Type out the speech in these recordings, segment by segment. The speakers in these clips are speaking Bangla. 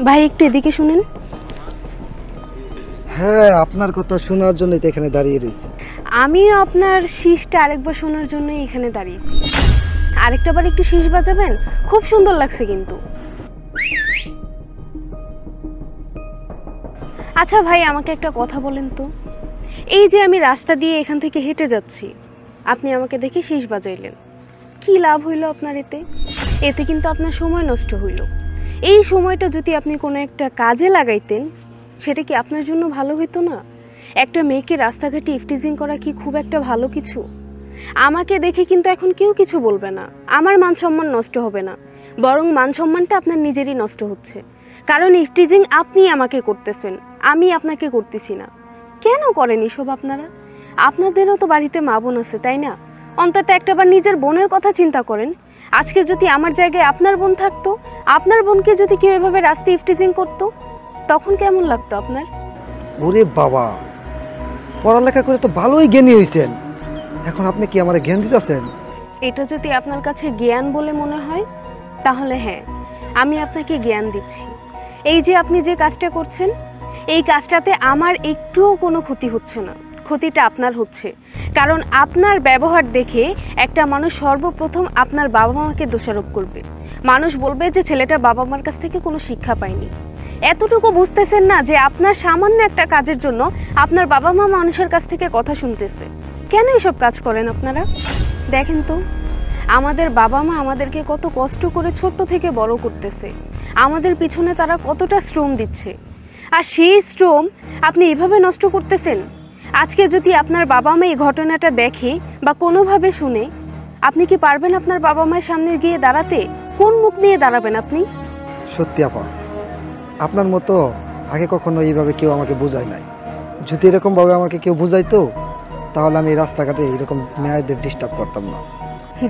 ভাই একটু এদিকে শুনেন। হ্যাঁ, আপনার কথা শোনার জন্যই তো এখানে দাঁড়িয়ে রয়েছি। আমিও আপনার শীষটা আরেকবার শোনার জন্যই এখানে দাঁড়িয়েছি। আরেকটা বার একটু শীষ বাজাবেন, খুব সুন্দর লাগছে কিন্তু। আচ্ছা ভাই, আমাকে একটা কথা বলেন তো, এই যে আমি রাস্তা দিয়ে এখান থেকে হেঁটে যাচ্ছি, আপনি আমাকে দেখে শীষ বাজাইলেন, কি লাভ হইল আপনার? এতে এতে কিন্তু আপনার সময় নষ্ট হইল। এই সময়টা যদি আপনি কোনো একটা কাজে লাগাইতেন, সেটা কি আপনার জন্য ভালো হইতো না? একটা মেয়েকে রাস্তাঘাটে ইফটিজিং করা কি খুব একটা ভালো কিছু? আমাকে দেখে কিন্তু এখন কেউ কিছু বলবে না, আমার মান সম্মান নষ্ট হবে না, বরং মান সম্মানটা আপনার নিজেরই নষ্ট হচ্ছে। কারণ ইফটিজিং আপনি আমাকে করতেছেন, আমি আপনাকে করতেছি না। কেন করেন এসব আপনারা? আপনাদেরও তো বাড়িতে মা বোন আছে, তাই না? অন্তত একটাবার নিজের বোনের কথা চিন্তা করেন। আজকে যদি আমার জায়গায় আপনার বোন থাকতো, আপনার বোনকে যদি কেউ এভাবে রাস্তায় ইফটিজিং করতো, তখন কেমন লাগতো আপনার? ওরে বাবা, পড়ালেখা করে তো ভালোই জ্ঞানী হয়েছেন, এখন আপনি কি আমার জ্ঞান দিতেছেন? এটা যদি আপনার কাছে জ্ঞান বলে মনে হয়, তাহলে হ্যাঁ, আমি আপনাকে জ্ঞান দিচ্ছি। এই যে আপনি যে কাজটা করছেন, এই কাজটাতে আমার একটুও কোনো ক্ষতি হচ্ছে না, ক্ষতিটা আপনার হচ্ছে। কারণ আপনার ব্যবহার দেখে একটা মানুষ সর্বপ্রথম আপনার বাবা মাকে দোষারোপ করবে। মানুষ বলবে যে ছেলেটা বাবা মার কাছ থেকে কোনো শিক্ষা পায়নি। এতটুকু বুঝতেছেন না যে আপনার সামান্য একটা কাজের জন্য আপনার বাবা মা মানুষের কাছ থেকে কথা শুনতেছে? কেন এসব কাজ করেন আপনারা? দেখেন তো, আমাদের বাবা মা আমাদেরকে কত কষ্ট করে ছোট্ট থেকে বড় করতেছে, আমাদের পিছনে তারা কতটা শ্রম দিচ্ছে, আর সেই শ্রম আপনি এভাবে নষ্ট করতেছেন। আজকে যদি আপনার বাবা মা এই ঘটনাটা দেখে বা কোনোভাবে শুনে, আপনি কি পারবেন আপনার বাবা মায়ের সামনে গিয়ে দাঁড়াতে? কোন মুখ নিয়ে দাঁড়াবেন আপনি? সত্যি আপা, আপনার মতো আগে কখনো এইভাবে কেউ আমাকে বোঝায় নাই। যদি এরকমভাবে আমাকে কেউ বোঝাইতো, তাহলে আমি রাস্তাঘাটে এরকম মেয়েদের ডিস্টার্ব করতাম না।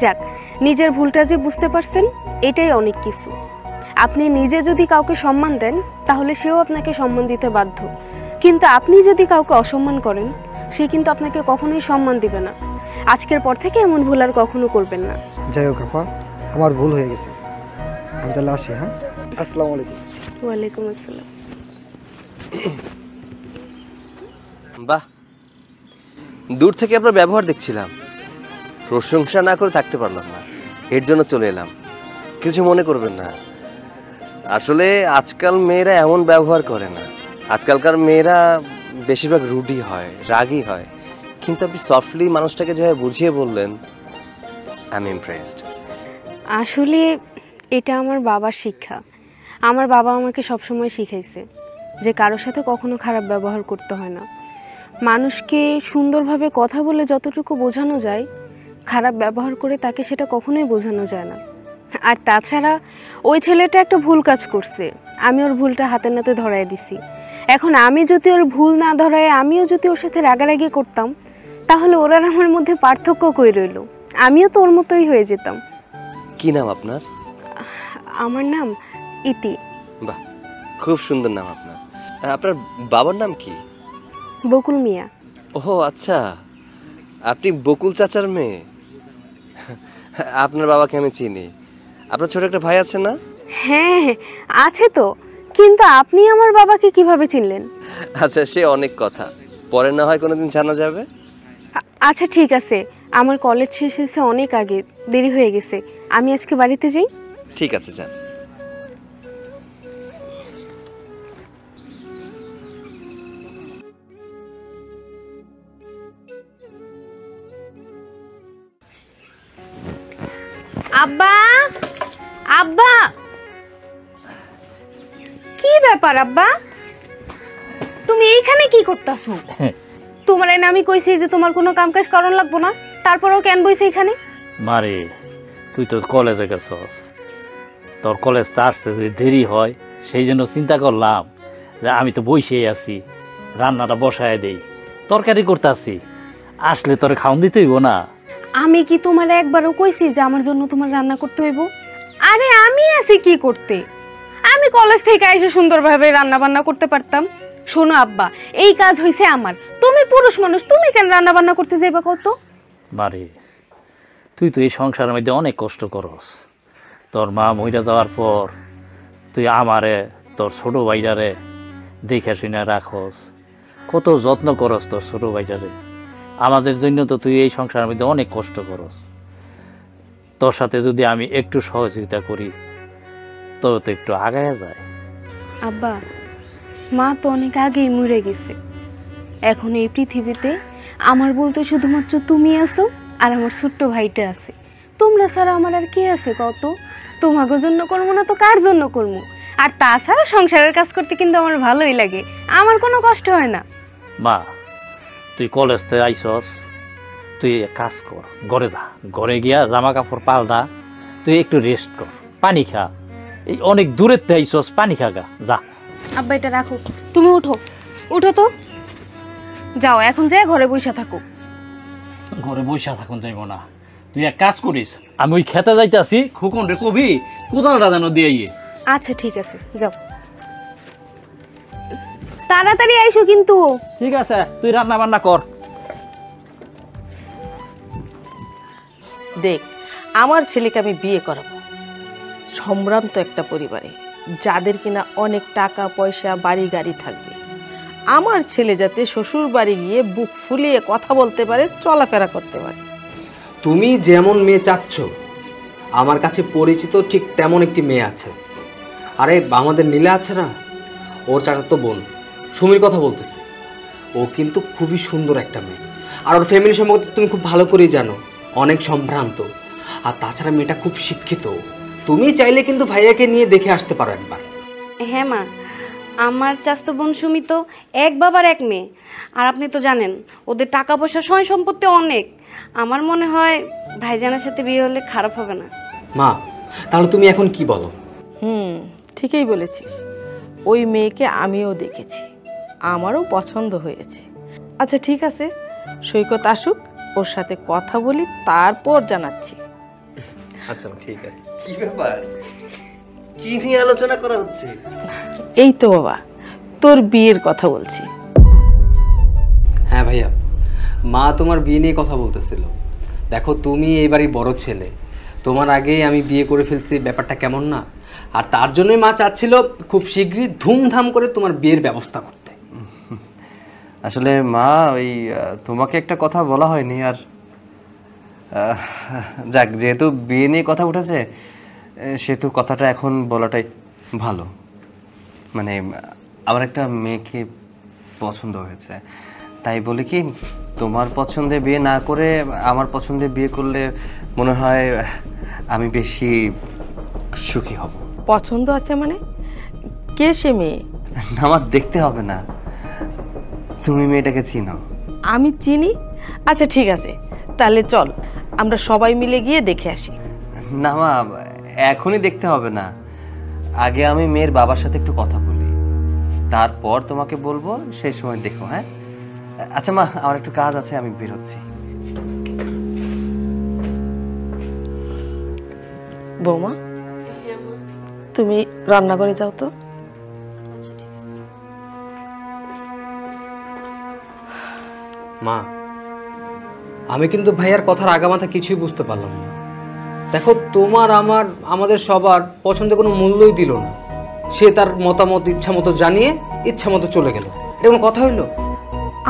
যাক, নিজের ভুলটা যে বুঝতে পারছেন, এটাই অনেক কিছু। আপনি নিজে যদি কাউকে সম্মান দেন, তাহলে সেও আপনাকে সম্মান দিতে বাধ্য। কিন্তু আপনি যদি কাউকে অসম্মান করেন, সে কিন্তু আপনাকে কখনোই সম্মান দিবে না। আজকের পর থেকে এমন ভুল আর কখনো করবেন না। যাই হোক আপা, আমার ভুল হয়ে গেছে, আমি তাহলে আসি। হ্যাঁ, আসসালামু আলাইকুম। ওয়ালাইকুম আসসালাম। বাহ, দূর থেকে আপনার ব্যবহার দেখছিলাম, প্রশংসা না করে থাকতে পারলাম না, এর জন্য চলে এলাম। কিছু মনে করবেন না, আসলে আজকাল মেয়েরা এমন ব্যবহার করে না। আজকালকার মেয়েরা বেশিরভাগ রুডি হয়, রাগী হয়, কিন্তু আপনি সফটলি মানুষটাকে যেভাবে বুঝিয়ে বললেন, আই এম ইমপ্রেসড। আসলে এটা আমার বাবার শিক্ষা। আমার বাবা আমাকে সবসময় শিখাইছে যে কারোর সাথে কখনো খারাপ ব্যবহার করতে হয় না। মানুষকে সুন্দরভাবে কথা বলে যতটুকু বোঝানো যায়, খারাপ ব্যবহার করে তাকে সেটা কখনোই বোঝানো যায় না। আর তাছাড়া ওই ছেলেটা একটা ভুল কাজ করছে, আমি ওর ভুলটা হাতে নাতে ধরায় দিছি। এখন আমি যদি ওর ভুল না ধরায় আমিও যদি ওর সাথে রাগারাগি করতাম, তাহলে ওর আর আমার মধ্যে পার্থক্য কই রইল? আমিও তো ওর মতোই হয়ে যেতাম। কি নাম আপনার? আমার নাম ইতি। বাহ, খুব সুন্দর নাম আপনার। আপনার বাবার নাম কি? বকুল মিয়া। ওহ আচ্ছা, আপনি বকুল চাচার মেয়ে। আপনার বাবাকে আমি চিনি। আপনার ছোট একটা ভাই আছে না? হ্যাঁ আছে তো, কিন্তু আপনি আমার বাবাকে কিভাবে চিনলেন? আচ্ছা, সে অনেক কথা, পরে না হয় কোনোদিন জানা যাবে। আচ্ছা ঠিক আছে, আমার কলেজ শেষ হয়েছে অনেক আগে, দেরি হয়ে গেছে, আমি আজকে বাড়িতে যাই। ঠিক আছে, যান। আব্বা, আব্বা, কি ব্যাপার আব্বা, তুমি এইখানে কি করতেছো? তোমার এনে আমি কইছি যে তোমার কোনো কাম কাজ করন লাগবো না, তারপরেও কেন বইছে এখানে? মারে, তুই তো কলেজে গেছস, তোর কলেজটা আসতে যদি দেরি হয়, সেই জন্য চিন্তা করলাম যে আমি তো বসেই আছি, রান্নাটা বসায় দেই, তরকারি করতে আসি, আসলে তোর খাওন দিতে হইব না। আমি কি তোমার একবারও কইছি যে আমার জন্য তোমার রান্না করতে হইব? আরে আমি আছি কি করতে, আমি কলেজ থেকে এসে সুন্দরভাবে রান্না বান্না করতে পারতাম। শোনো আব্বা, এই কাজ হইছে আমার, তুমি পুরুষ মানুষ, তুমি কেন রান্না বান্না করতে যাইবা কত? মারে, তুই তো এই সংসারের মধ্যে অনেক কষ্ট করস, তোর মা মইরা যাওয়ার পর তুই আমারে তোর ছোট ভাইটারে দেখে শুনে রাখস, কত যত্ন করস তোর ছোট ভাইটারে। আমাদের জন্য তো তুই এই সংসারের মধ্যে অনেক কষ্ট করস। তোর সাথে যদি আমি একটু সহযোগিতা করি তবে তো একটু আগায় যায়। আব্বা, মা তো অনেক আগেই মরে গেছে। এখন এই পৃথিবীতে আমার বলতে শুধুমাত্র তুমি আছো আর আমার ছোট্ট ভাইটা আছে। তোমরা ছাড়া আমার আর কে আছে কত? তোমাকে জন্য করবো না তো কার জন্য করবো? আর তাছাড়া সংসারের কাজ করতে কিন্তু আমার ভালোই লাগে, আমার কোনো কষ্ট হয় না। মা, তুই কলেজ থেকে আইসস, তুই এক কাজ কর, ঘরে যা, ঘরে গিয়া জামা কাপড় পাল্টা, তুই একটু রেস্ট কর, পানি খা। এই অনেক দূরের থেকে আইসস, পানি খা গা, যা। আব্বা এটা রাখো, তুমি উঠো, উঠো তো, যাও এখন যাই ঘরে বসে থাকো। ঘরে বসে থাকুন যাইব না, তুই এক কাজ করিস, আমি ওই খেতে যাইতেছি, খুকন রে কবি কোদালটা যেন দিয়ে। আচ্ছা ঠিক আছে, যাও, তাড়াতাড়ি আইসো কিন্তু। ঠিক আছে, তুই রান্না বান্না কর। দেখ, আমার ছেলেকে আমি বিয়ে করাবো সম্ভ্রান্ত একটা পরিবারে, যাদের কিনা অনেক টাকা পয়সা বাড়ি গাড়ি থাকবে। আমার ছেলে যাতে শ্বশুর বাড়ি গিয়ে বুক ফুলিয়ে কথা বলতে পারে, চলাফেরা করতে পারে। তুমি যেমন মেয়ে চাচ্ছ, আমার কাছে পরিচিত ঠিক তেমন একটি মেয়ে আছে। আরে আমাদের নীলা আছে না, ওর চাচাতো বোন সুমির কথা বলতেছে। ও কিন্তু খুবই সুন্দর একটা মেয়ে, আর ওর ফ্যামিলি সম্পর্কে তুমি খুব ভালো করেই জানো, অনেক সম্ভ্রান্ত। আর তাছাড়া মেয়েটা খুব শিক্ষিত। তুমি চাইলে কিন্তু ভাইয়াকে নিয়ে দেখে আসতে পারো একবার। হ্যাঁ মা, আমার চাচাতো বোন সুমি তো এক বাবার এক মেয়ে, আর আপনি তো জানেন ওদের টাকা পয়সা সয় সম্পত্তি অনেক। আমার মনে হয় ভাইজানের সাথে বিয়ে হলে খারাপ হবে না। মা, তাহলে তুমি এখন কি বলো? ঠিকই বলেছিস, ওই মেয়েকে আমিও দেখেছি, আমারও পছন্দ হয়েছে। আচ্ছা ঠিক আছে, সৈকত আসুক, ওর সাথে কথা বলি, তারপর জানাচ্ছি। আচ্ছা ঠিক আছে। কি ব্যাপার, কি নিয়ে আলোচনা করা হচ্ছে? এই তো বাবা, তোর বিয়ের কথা বলছি। হ্যাঁ ভাইয়া, মা তোমার বিয়ে নিয়ে কথা বলতেছিল। দেখো, তুমি এই বাড়ির বড় ছেলে, তোমার আগেই আমি বিয়ে করে ফেলছি, ব্যাপারটা কেমন না? আর তার জন্যই মা চাচ্ছিল খুব শীঘ্রই ধুমধাম করে তোমার বিয়ের ব্যবস্থা করতে। আসলে মা, ওই তোমাকে একটা কথা বলা হয়নি। আর যাক, যেহেতু বিয়ে নিয়ে কথা উঠেছে সেহেতু কথাটা এখন বলাটাই ভালো। মানে আমার একটা মেয়েকে পছন্দ হয়েছে, তাই বলি কি, তোমার পছন্দে বিয়ে না করে আমার পছন্দে বিয়ে করলে মনে হয় আমি বেশি সুখী হব। পছন্দ আছে মানে? কে সে মেয়ে? আমার দেখতে হবে না, তুমি মেয়েটাকে চিনো। আমি চিনি? আচ্ছা ঠিক আছে, তাহলে চল আমরা সবাই মিলে গিয়ে দেখে আসি। না মা, এখনই দেখতে হবে না, আগে আমি মেয়ের বাবার সাথে একটু কথা বলি, তারপর তোমাকে বলবো, সেই সময় দেখো। হ্যাঁ আচ্ছা মা, আমার একটু কাজ আছে, আমি বেরোচ্ছি। বৌমা, তুমি রান্নাঘরে যাও তো। মা, আমি কিন্তু ভাইয়ার কথার আগামাথা কিছুই বুঝতে পারলাম না। দেখো, তোমার আমাদের সবার পছন্দে কোনো মূল্যই দিল না। সে তার মতামত ইচ্ছা মতো জানিয়ে ইচ্ছা মতো চলে গেল। এটা কোনো কথা হইলো?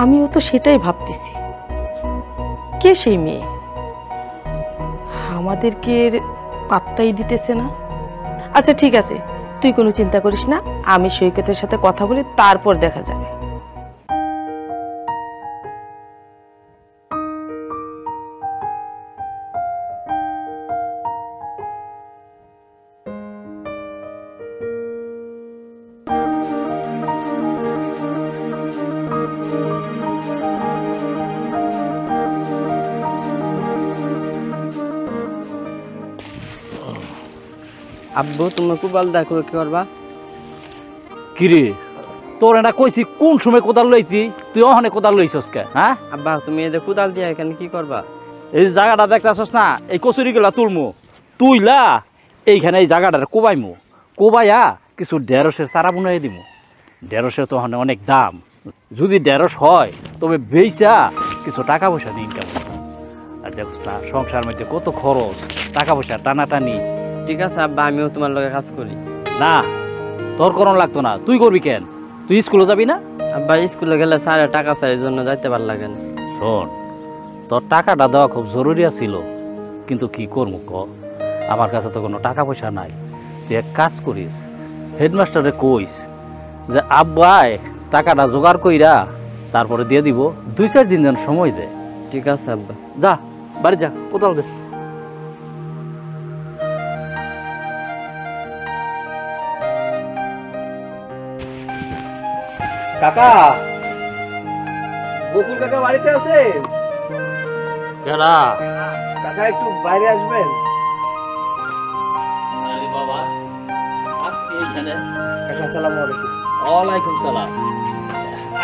আমিও তো সেটাই ভাবতেছি, কে সেই মেয়ে? আমাদেরকে পাত্তাই দিতেছে না। আচ্ছা ঠিক আছে, তুই কোনো চিন্তা করিস না, আমি সৈকতের সাথে কথা বলি, তারপর দেখা যাবে। আব্বু, তুমি কোদাল দেখো কি করবা? কিরে, তোর এটা কইছি কোন সময় কোদাল লইছি, তুই ওখানে কোদাল লইছস কে? হ্যাঁ আব্বা, তুমি এদের কোদাল দিয়ে এখানে কি করবা? এই জায়গাটা দেখতেছস না, এই কচুরি গুলা তুলমু, তুইলা এইখানে এই জায়গাটা কোবাইমু, কোবাইয়া কিছু ঢেঁড়সের চারা বুনাই দিমু। ঢেঁড়সের তো ওখানে অনেক দাম, যদি ঢেঁড়স হয় তবে বেচা কিছু টাকা পয়সা ইনকাম। আর দেখছ না সংসার মধ্যে কত খরচ, টাকা পয়সা টানাটানি। ঠিক আছে আব্বা, আমিও তোমার লগে কাজ করি। না, তোর করণ লাগতো না, তুই করবি কেন? তুই স্কুলে যাবি না? আব্বা স্কুলে গেলে স্যারে টাকা চাই, এই জন্য যাইতে পার লাগেন। শোন, তোর টাকাটা দেওয়া খুব জরুরি ছিল, কিন্তু কি করবো ক, আমার কাছে তো কোনো টাকা পয়সা নাই। তুই এক কাজ করিস, হেডমাস্টারে কইস যে আব্বাই টাকাটা জোগাড় কইরা তারপরে দিয়ে দিব, 2-4 দিন যেন সময় দে। ঠিক আছে আব্বা। যা বাড়ি যা, কোথাও দে। কাকা, বকুল কাকা বাড়িতে আছেন? কেডা? কাকা একটু বাইরে আসবেন। আরে বাবা, আপনি এখানে? কাকা আসসালামু আলাইকুম। ওয়ালাইকুম সালাম।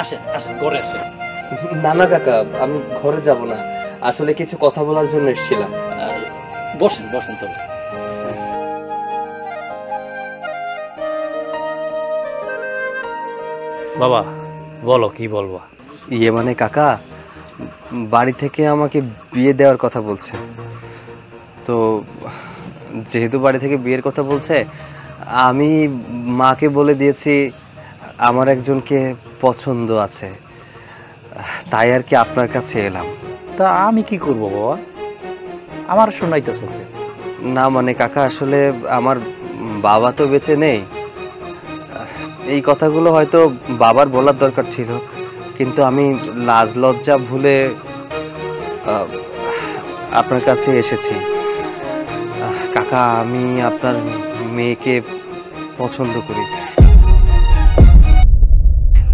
আসেন আসেন, ঘরে আসেন। না না কাকা, আমি ঘরে যাব না, আসলে কিছু কথা বলার জন্য এসেছিলাম। বসেন বসেন তো। বাবা বলো, কি বলবা? ইয়ে মানে কাকা, বাড়ি থেকে আমাকে বিয়ে দেওয়ার কথা বলছে। তো যেহেতু বাড়ি থেকে বিয়ের কথা বলছে, আমি মাকে বলে দিয়েছি আমার একজনকে পছন্দ আছে, তাই আর কি আপনার কাছে এলাম। তা আমি কি করব বাবা? আমার শোনাইতেছ? না মানে কাকা, আসলে আমার বাবা তো বেঁচে নেই, এই কথাগুলো হয়তো বাবার বলার দরকার ছিল, কিন্তু আমি লাজ লজ্জা ভুলে আপনার কাছে এসেছি। কাকা, আমি আপনার মেয়েকে পছন্দ করি,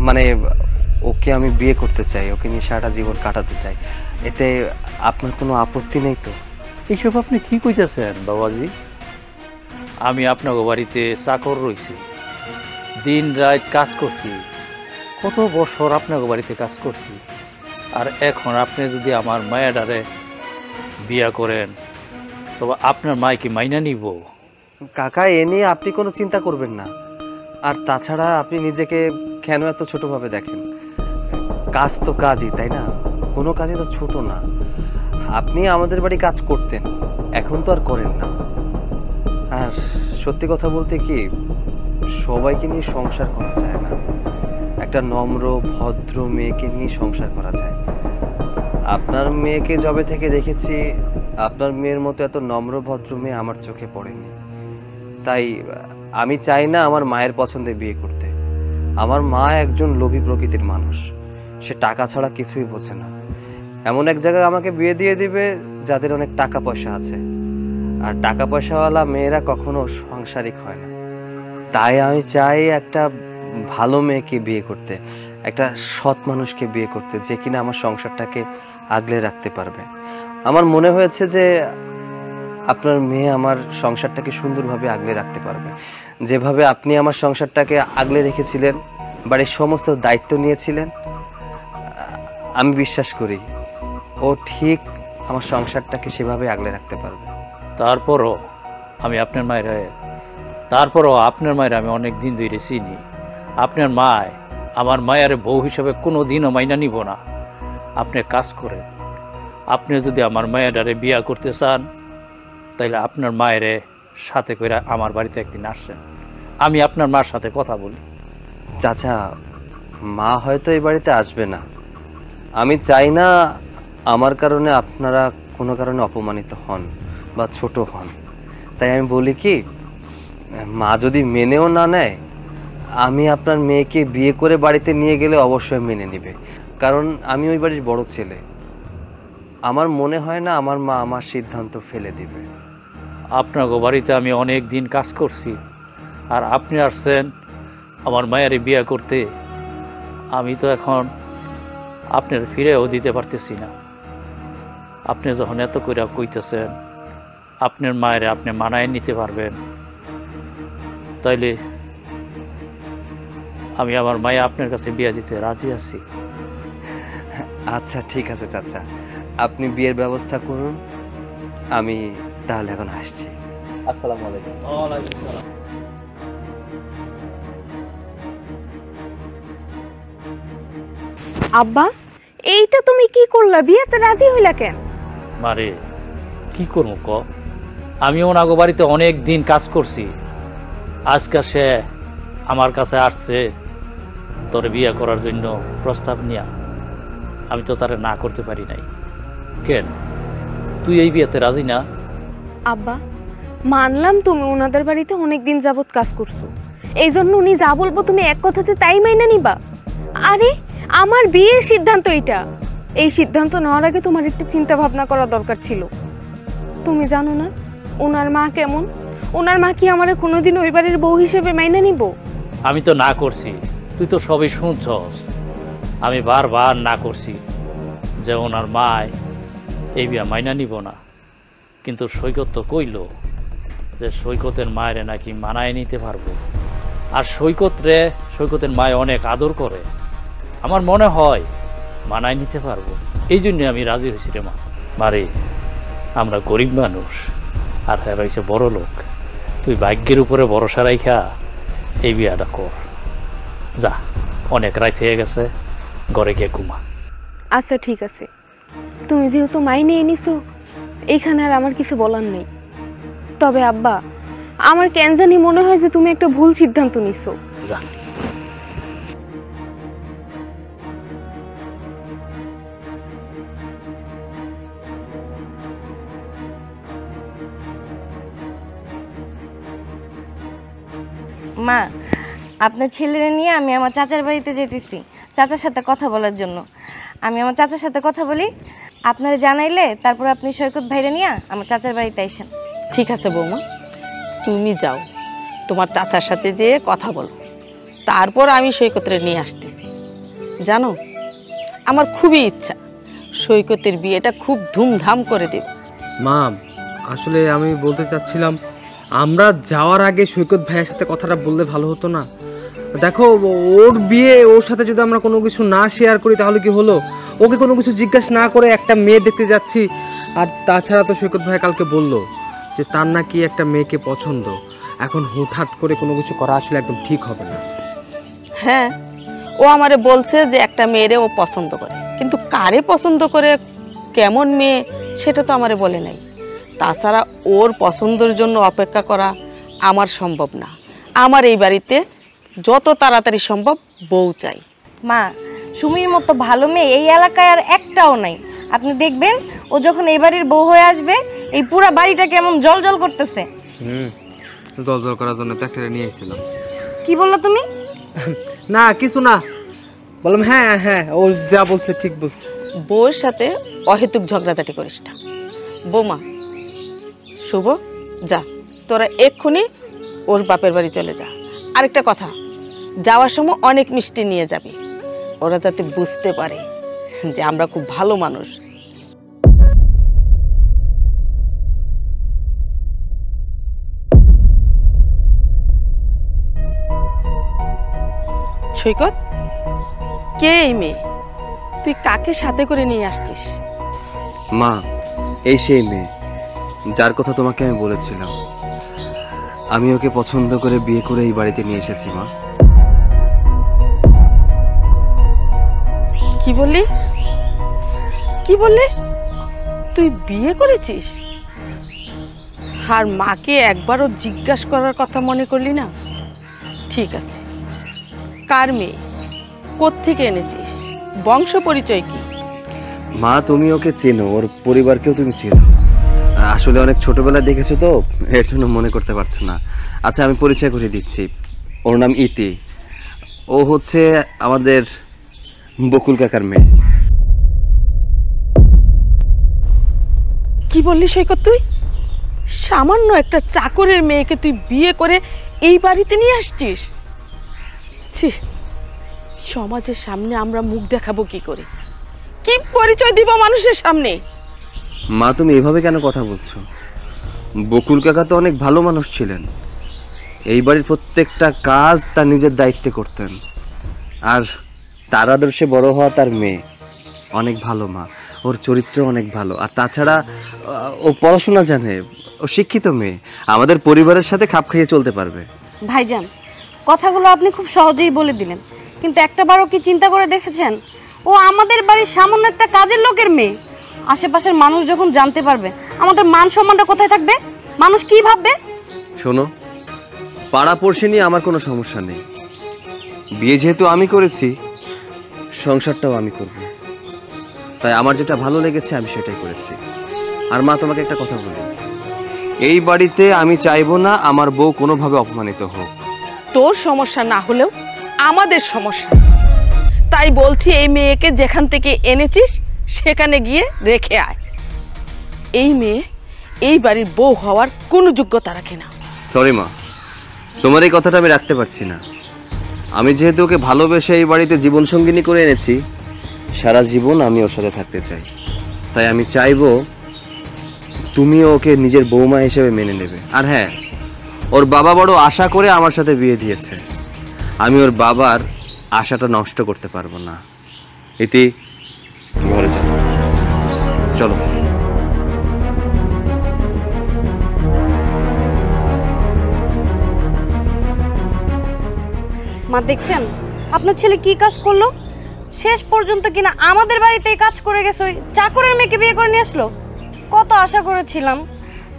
মানে ওকে আমি বিয়ে করতে চাই, ওকে নিয়ে সারাটা জীবন কাটাতে চাই। এতে আপনার কোনো আপত্তি নেই তো? এইসব আপনি কি কইতেছেন বাবাজি? আমি আপনার বাড়িতে চাকর রইছি, দিন রাত কাজ করছি, কত বছর আপনার বাড়িতে কাজ করছি, আর এখন আপনি যদি আমার মায়াডারে বিয়া করেন, তবে আপনার মায় কি মাইনা নিব? কাকা, এ নিয়ে আপনি কোনো চিন্তা করবেন না। আর তাছাড়া আপনি নিজেকে কেন এত ছোটভাবে দেখেন? কাজ তো কাজই, তাই না? কোনো কাজই তো ছোট না। আপনি আমাদের বাড়ি কাজ করতেন, এখন তো আর করেন না। আর সত্যি কথা বলতে কি, সবাইকে নিয়ে সংসার করা যায় না, একটা নম্র ভদ্র মেয়েকে নিয়ে সংসার করা যায়। আপনার মেয়েকে যবে থেকে দেখেছি, আপনার মেয়ের মতো এত নম্র ভদ্র মেয়ে আমার চোখে পড়েনি। তাই আমি চাই না আমার মায়ের পছন্দে বিয়ে করতে। আমার মা একজন লোভী প্রকৃতির মানুষ, সে টাকা ছাড়া কিছুই বোঝে না। এমন এক জায়গায় আমাকে বিয়ে দিয়ে দিবে যাদের অনেক টাকা পয়সা আছে, আর টাকা পয়সাওয়ালা মেয়েরা কখনো সাংসারিক হয় না। তাই আমি চাই একটা ভালো মেয়েকে বিয়ে করতে, একটা সৎ মানুষকে বিয়ে করতে, যে কিনা আমার সংসারটাকে আগলে রাখতে পারবে। আমার মনে হয়েছে যে আপনার মেয়ে আমার সংসারটাকে সুন্দরভাবে আগলে রাখতে পারবে। যেভাবে আপনি আমার সংসারটাকে আগলে রেখেছিলেন, বাড়ির সমস্ত দায়িত্ব নিয়েছিলেন, আমি বিশ্বাস করি ও ঠিক আমার সংসারটাকে সেভাবে আগলে রাখতে পারবে। তারপরও আপনার মায়ের আমি অনেক দিন ধরে চিনি। আপনার মায় আমার মায়ের বউ হিসাবে কোনো দিনও মাইনা নিব না। আপনি কাজ করেন, আপনি যদি আমার মায়েরারে বিয়া করতে চান, তাইলে আপনার মায়ের সাথে করে আমার বাড়িতে একদিন আসেন, আমি আপনার মার সাথে কথা বলি। চাচা, মা হয়তো এই বাড়িতে আসবে না। আমি চাই না আমার কারণে আপনারা কোনো কারণে অপমানিত হন বা ছোট হন। তাই আমি বলি কি, মা যদি মেনেও না নেয়, আমি আপনার মেয়েকে বিয়ে করে বাড়িতে নিয়ে গেলে অবশ্যই মেনে নেবে, কারণ আমি ওই বাড়ির বড় ছেলে। আমার মনে হয় না আমার মা আমার সিদ্ধান্ত ফেলে দিবে। আপনার বাড়িতে আমি অনেক দিন কাজ করছি, আর আপনি আসছেন আমার মায়ের বিয়ে করতে। আমি তো এখন আপনার ফিরেও দিতে পারতেছি না। আপনি যখন এত করে কইতেছেন আপনার মায়ের আপনি মানায় নিতে পারবেন, তাইলে আমি আমার মায়ে আপনার কাছে বিয়ে দিতে রাজি আছি। আচ্ছা ঠিক আছে চাচা, আপনি বিয়ের ব্যবস্থা করুন, আমি তাহলে এখন আসছি। আসসালামু আলাইকুম। ওয়ালাইকুম সালাম। আব্বা, এইটা তুমি কি করলা? বিয়েতে রাজি হইলা কেন? মারে কি করবো ক, আমি ওনাগো বাড়িতে অনেক দিন কাজ করছি। আজকে সে আমার কাছে আসছে তোরে বিয়ে করার জন্য প্রস্তাব নিয়া, আমি তো তারে না করতে পারি নাই। কেন তুই এই বিয়েতে রাজি না? আব্বা, মানলাম তুমি ওনাদের বাড়িতে অনেক দিন যাবত কাজ করছো, এই জন্য উনি যা বলবো তুমি এক কথাতে তাই মাইনা নিবা? আরে আমার বিয়ের সিদ্ধান্ত এটা, এই সিদ্ধান্ত নেওয়ার আগে তোমার একটু চিন্তা ভাবনা করা দরকার ছিল। তুমি জানো না ওনার মা কেমন? ওনার মা কি আমারে কোনোদিন ওই বাড়ির বউ হিসেবে মাইনা নিব? আমি তো না করছি, তুই তো সবই শুনছস। আমি বারবার না করছি যে ওনার মায় এই বিয়া মাইনা নিব না, কিন্তু সৈকত তো কইল যে সৈকতের মায়ের নাকি মানায় নিতে পারবো। আর সৈকতের মায় অনেক আদর করে, আমার মনে হয় মানায় নিতে পারবো। এই জন্য আমি রাজি হয়েছি রে মা। মারে আমরা গরিব মানুষ, আর হ্যাঁ রয়েছে বড় লোক। তুই ভাগ্যের উপরে ভরসা রাইখা এই বিয়াটা কর। যা, অনেক রাত হয়ে গেছে, ঘরে গিয়ে ঘুমা। আচ্ছা ঠিক আছে, তুমি যেহেতু মাইনে এনেছো এইখানে আর আমার কিছু বলার নেই। তবে আব্বা, আমার কেন জানি মনে হয় যে তুমি একটা ভুল সিদ্ধান্ত নিছো। যা। মা, আপনার ছেলেরা নিয়ে আমি আমার চাচার বাড়িতে যেতেছি চাচার সাথে কথা বলার জন্য। আমি আমার চাচার সাথে কথা বলি, আপনারা জানাইলে তারপর আপনি সৈকত ভাইরা নিয়ে আমার চাচার বাড়িতে আইসেন। ঠিক আছে বৌমা, তুমি যাও তোমার চাচার সাথে যেয়ে কথা বলো, তারপর আমি সৈকতরে নিয়ে আসতেছি। জানো, আমার খুবই ইচ্ছা সৈকতের বিয়েটা খুব ধুমধাম করে দেব। মা, আসলে আমি বলতে চাচ্ছিলাম আমরা যাওয়ার আগে সৈকত ভাইয়ের সাথে কথাটা বললে ভালো হতো না? দেখো, ওর বিয়ে, ওর সাথে যদি আমরা কোনো কিছু না শেয়ার করি তাহলে কি হলো? ওকে কোনো কিছু জিজ্ঞাসা না করে একটা মেয়ে দেখতে যাচ্ছি। আর তাছাড়া তো সৈকত ভাই কালকে বললো যে তার নাকি একটা মেয়েকে পছন্দ। এখন হুটহাট করে কোনো কিছু করা আসলে একদম ঠিক হবে না। হ্যাঁ, ও আমারে বলছে যে একটা মেয়েরে ও পছন্দ করে, কিন্তু কারে পছন্দ করে, কেমন মেয়ে, সেটা তো আমারে বলে নাই। তাছাড়া ওর পছন্দের জন্য অপেক্ষা করা আমার সম্ভব না। আমার এই বাড়িতে যত তাড়াতাড়ি সম্ভব বউ চাই। মা, সুমির মতো ভালো মেয়ে এই এলাকায় আর একটাও নাই। আপনি দেখবেন ও যখন এই বাড়ির বউ হয়ে আসবে, এই পুরা বাড়িটা কেমন জলজল করতেছে। জল করার জন্য তো একটা নিয়ে এসেছিলাম। কি বললো তুমি? না, কিছু না, বললাম হ্যাঁ হ্যাঁ, ও যা বলছে ঠিক বলছে। বউয়ের সাথে অহেতুক ঝগড়াঝাটি করিস না। বৌমা, শুভ, যা তোরা এক্ষুনি ওর বাপের বাড়ি চলে যা। আরেকটা কথা, যাওয়ার সময় অনেক মিষ্টি নিয়ে যাবি, ওরা যাতে বুঝতে পারে যে আমরা খুব ভালো মানুষ। সৈকত, কে এই মেয়ে? তুই কাকে সাথে করে নিয়ে আসছিস? মা, এই সেই মেয়ে যার কথা তোমাকে আমি বলেছিলাম। আমি ওকে পছন্দ করে বিয়ে করে এই বাড়িতে নিয়ে এসেছি মা। কি বললি? কি বললি? তুই বিয়ে করেছিস? আর মাকে একবারও জিজ্ঞাসা করার কথা মনে করলি না? ঠিক আছে, কার মেয়ে, কোত্থেকে এনেছিস, বংশ পরিচয় কি? মা, তুমি ওকে চেনো, ওর পরিবারকেও তুমি চেনো। আসলে অনেক ছোটবেলায় দেখেছো তো, এর জন্য মনে করতে পারছো না। আচ্ছা, আমি পরিচয় করে দিচ্ছি। ওর নাম ইতি। ও হচ্ছে আমাদের বকুল কাকার মেয়ে। কি বললি সৈকত? তুই সামান্য একটা চাকরের মেয়েকে তুই বিয়ে করে এই বাড়িতে নিয়ে আসছিস? ছি, সমাজের সামনে আমরা মুখ দেখাবো কি করে? কি পরিচয় দিব মানুষের সামনে? মা, তুমি এভাবে কেন কথা বলছো? বকুল কাকা তো অনেক ভালো মানুষ ছিলেন। এই বাড়ির প্রত্যেকটা কাজ তার নিজের দায়িত্বে করতেন। আর তার আদর্শে বড় হওয়া তার মেয়ে অনেক ভালো মা, ওর চরিত্র অনেক ভালো। আর তাছাড়া ও পড়াশোনা জানে, ও শিক্ষিত মেয়ে, আমাদের পরিবারের সাথে খাপ খাইয়ে চলতে পারবে। ভাইজান, কথাগুলো আপনি খুব সহজেই বলে দিলেন, কিন্তু একটাবারও কি চিন্তা করে দেখেছেন ও আমাদের বাড়ির সামান্য একটা কাজের লোকের মেয়ে? আশেপাশের মানুষ যখন জানতে পারবে, আমাদের মান সম্মানটা কোথায় থাকবে? মানুষ কি ভাববে? শোনো, পাড়া পড়শি নিয়ে আমার কোনো সমস্যা নেই, বিয়ে যেহেতু আমি করেছি, সংসারটাও আমি করব। তাই আমার যেটা ভালো লেগেছে আমি সেটাই করেছি। আর মা, তোমাকে একটা কথা বলি, এই বাড়িতে আমি চাইবো না আমার বউ কোনোভাবে অপমানিত হোক। তোর সমস্যা না হলেও আমাদের সমস্যা, তাই বলছি এই মেয়েকে যেখান থেকে এনেছিস সেখানে গিয়ে রেখে আয়। এই মেয়ে এই বাড়ির বউ হওয়ার কোনো যোগ্যতা রাখে না। সরি মা, তোমার এই কথাটা আমি রাখতে পারছি না। আমি যেহেতু ওকে ভালোবেসে এই বাড়িতে জীবনসঙ্গিনী করে এনেছি, সারা জীবন আমি ওর সাথে থাকতে চাই। তাই আমি চাইবো তুমিও ওকে নিজের বৌমা হিসেবে মেনে নেবে। আর হ্যাঁ, ওর বাবা বড় আশা করে আমার সাথে বিয়ে দিয়েছে, আমি ওর বাবার আশাটা নষ্ট করতে পারবো না। ইতি, ঘরে চলো। চলো। মা দেখছেন আপনার ছেলে কি কাজ করলো? শেষ পর্যন্ত কিনা আমাদের বাড়িতেই কাজ করে গেছে, ওই চাকরের মেয়েকে বিয়ে করে নিয়ে আসলো। কত আশা করেছিলাম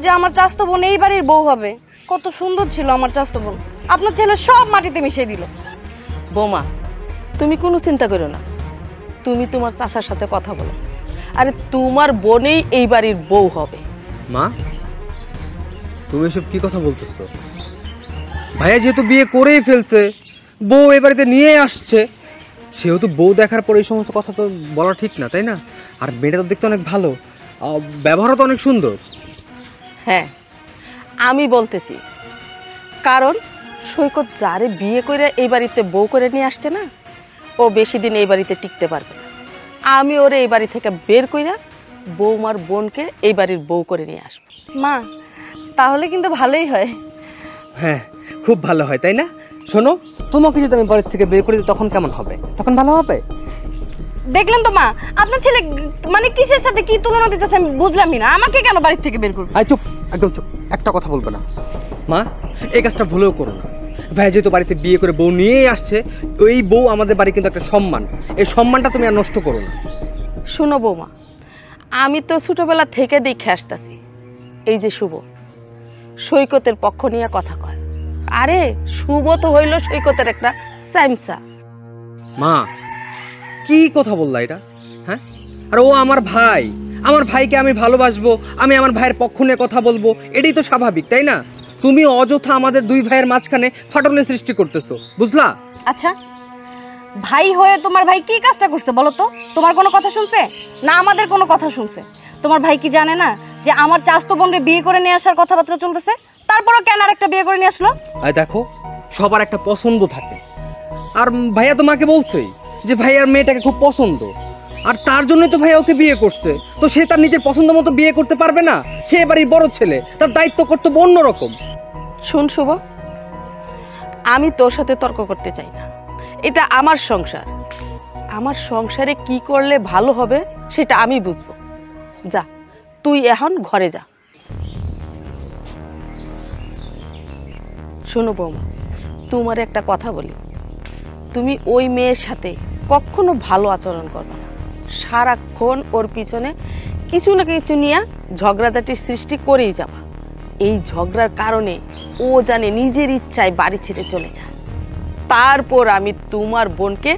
যে আমার চাস্তো বোন এই বাড়ির বউ হবে, কত সুন্দর ছিল আমার চাস্তো বোন। আপনার ছেলে সব মাটিতে মিশিয়ে দিল। বৌমা, তুমি কোনো চিন্তা করো না, তুমি তোমার চাচার সাথে কথা বলো। আরে তোমার বোনই এই বাড়ির বউ হবে। মা, তুমি এসব কি কথা বলতেছো? ভাইয়া যেহেতু বিয়ে করেই ফেলছে, বউ এ বাড়িতে নিয়ে আসছে, সেহেতু বউ দেখার পর এই সমস্ত কথা তো বলা ঠিক না, তাই না? আর মেয়েটা তো দেখতে অনেক ভালো, ব্যবহারও তো অনেক সুন্দর। হ্যাঁ, আমি বলতেছি, কারণ সৈকত যারে বিয়ে করে এই বাড়িতে বউ করে নিয়ে আসছে না, ও বেশি দিন এই বাড়িতে টিকতে পারবে না। আমি ওরে এই বাড়ি থেকে বের কইরা বৌমার বোনকে এই বাড়ির বউ করে নিয়ে আসবো। মা, তাহলে কিন্তু ভালোই হয়। হ্যাঁ, খুব ভালো হয়, তাই না? শোনো, তোমাকে যদি আমি বাড়ির থেকে বের করে দিই তখন কেমন হবে? তখন ভালো হবে। দেখলেন তো মা, আপনার ছেলে মানে কিসের সাথে কি তুলনা দিতেছে আমি বুঝলামই না। আমাকে কেন বাড়ি থেকে বের করবে? আয় চুপ, একদম চুপ, একটা কথা বলবে না। মা, এই কাজটা ভুলেও করো না। ভাই যেহেতু বাড়িতে বিয়ে করে বউ নিয়েই আসছে, ওই বউ আমাদের বাড়ি কিন্তু একটা সম্মান, এই সম্মানটা তুমি আর নষ্ট করো না। শুনো বৌমা, আমি তো ছোটবেলা থেকে দেখে আসতেছি, এই যে শুভ সৈকতের পক্ষ নিয়ে কথা কয়। আরে শুভ তো হইল সৈকতের একটা স্যামসা। মা, কি কথা বললা এটা? হ্যাঁ, আর ও আমার ভাই, আমার ভাইকে আমি ভালোবাসবো, আমি আমার ভাইয়ের পক্ষ নিয়ে কথা বলবো, এটাই তো স্বাভাবিক, তাই না? তুমি অযথা আমাদের দুই ভাইয়ের মাঝখানে ফাটলের সৃষ্টি করতেছো, বুঝলা? আচ্ছা, ভাই হয়ে তোমার ভাই কি কাজটা করছে বলো তো? তোমার কোনো কথা শুনছে না আমাদের কোনো কথা শুনছে? তোমার ভাই কি জানে না যে আমার চাস্তো বোনরে বিয়ে করে নিয়ে আসার কথাবার্তা চলতেছে? তারপরও কেন আর একটা বিয়ে করে নিয়ে আসলো? আর দেখো, সবার একটা পছন্দ থাকে, আর ভাইয়া তোমাকে বলছেই যে ভাইয়ার মেয়েটাকে খুব পছন্দ, আর তার জন্যই তো ভাইয়া ওকে বিয়ে করছে। তো সে তার নিজের পছন্দ মতো বিয়ে করতে পারবে না? সে এবারই বড় ছেলে, তার দায়িত্ব কর্তব্য অন্যরকম। শুন শুভ, আমি তোর সাথে তর্ক করতে চাই না, এটা আমার সংসার। আমার সংসারে কি করলে ভালো হবে সেটা আমি বুঝবো। যা, তুই এখন ঘরে যা। শোনো বৌমা, তোমার একটা কথা বলি, তুমি ওই মেয়ের সাথে কখনো ভালো আচরণ করবে না। সারাক্ষণ ওর পিছনে কিছু না কিছু নিয়ে ঝগড়াঝাটির সৃষ্টি করেই যাবা। এই ঝগড়ার কারণে ও জানে নিজের ইচ্ছায় বাড়ি ছেড়ে চলে যায়, তারপর আমি তোমার বোনকে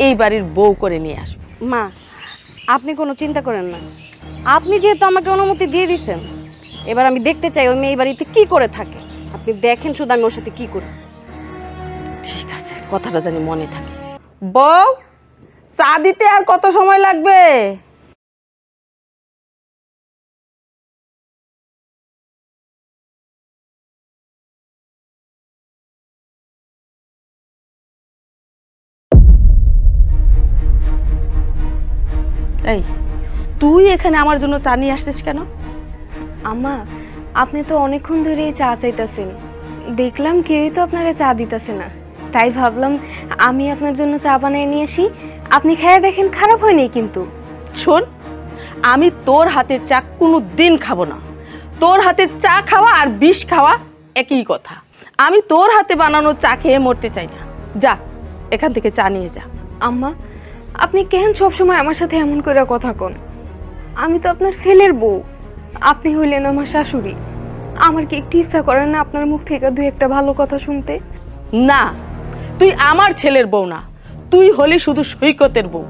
এই বাড়ির বউ করে নিয়ে আসবো। মা, আপনি কোনো চিন্তা করেন না। আপনি যেহেতু আমাকে অনুমতি দিয়ে দিয়েছেন, এবার আমি দেখতে চাই ওই মেয়ে এই বাড়িতে কি করে থাকে। আপনি দেখেন শুধু আমি ওর সাথে কি করি। ঠিক আছে, কথাটা জানি মনে থাকে। বউ, চা দিতে আর কত সময় লাগবে? এই, তুই এখানে আমার জন্য চা নিয়ে আসছিস কেন? আম্মা, আপনি তো অনেকক্ষণ ধরেই চা চাইতেছেন, দেখলাম কেউই তো আপনারা চা দিতেছে না, তাই ভাবলাম আমি আপনার জন্য চা বানিয়ে নিয়ে আসি, আপনি খেয়ে দেখেন, খারাপ হয়নি কিন্তু। শোন, আমি তোর হাতের চা কোনো দিন খাবো না। তোর হাতের চা খাওয়া আর বিষ খাওয়া একই কথা। আমি তোর হাতে বানানো চা খেয়ে মরতে চাই না। যা, এখান থেকে চা নিয়ে যা। আম্মা, আপনি কেন সবসময় আমার সাথে এমন করে কথা কন? আমি তো আপনার ছেলের বউ, আপনি হইলেন আমার শাশুড়ি। আমার কি একটু ইচ্ছা করেন না আপনার মুখ থেকে দুই একটা ভালো কথা শুনতে? না, তুই আমার ছেলের বউ না, তুই হলি শুধু সৈকতের বউ।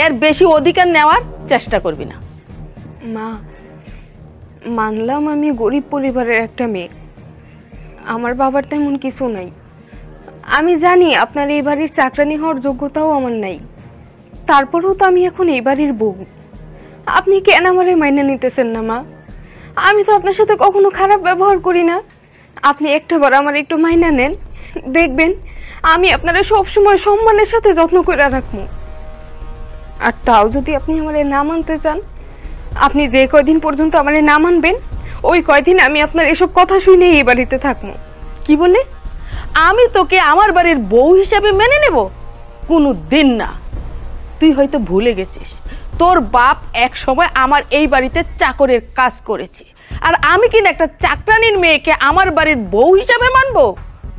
এর বেশি অধিকার নেওয়ার চেষ্টা করবি না। মা, মানলাম আমি গরিব পরিবারের একটা মেয়ে, আমার বাবার তেমন কিছু নাই। আমি জানি আপনার এই বাড়ির চাকরানি হওয়ার যোগ্যতাও আমার নাই, তারপরেও তো আমি এখন এই বাড়ির বউ। আপনি কেন আমারে মাইনে নিতেছেন না মা? আমি তো আপনার সাথে কখনো খারাপ ব্যবহার করি না। আপনি একটাবার আমার একটু মাইনা নেন, দেখবেন আমি আপনারা সবসময় সম্মানের সাথে যত্ন করে রাখবো। আর তাও যদি আপনি আমারে না মানতে চান, আপনি যে কয়দিন পর্যন্ত আমারে না মানবেন, ওই কয়দিন আমি আপনার এসব কথা শুনে এই বাড়িতে থাকবো। কি বলে? আমি তোকে আমার বাড়ির বউ হিসাবে মেনে নেব? কোনো দিন না। তুই হয়তো ভুলে গেছিস, তোর বাপ এক সময় আমার এই বাড়িতে চাকরের কাজ করেছে, আর আমি কিনা একটা চাকরানির মেয়েকে আমার বাড়ির বউ হিসাবে মানবো?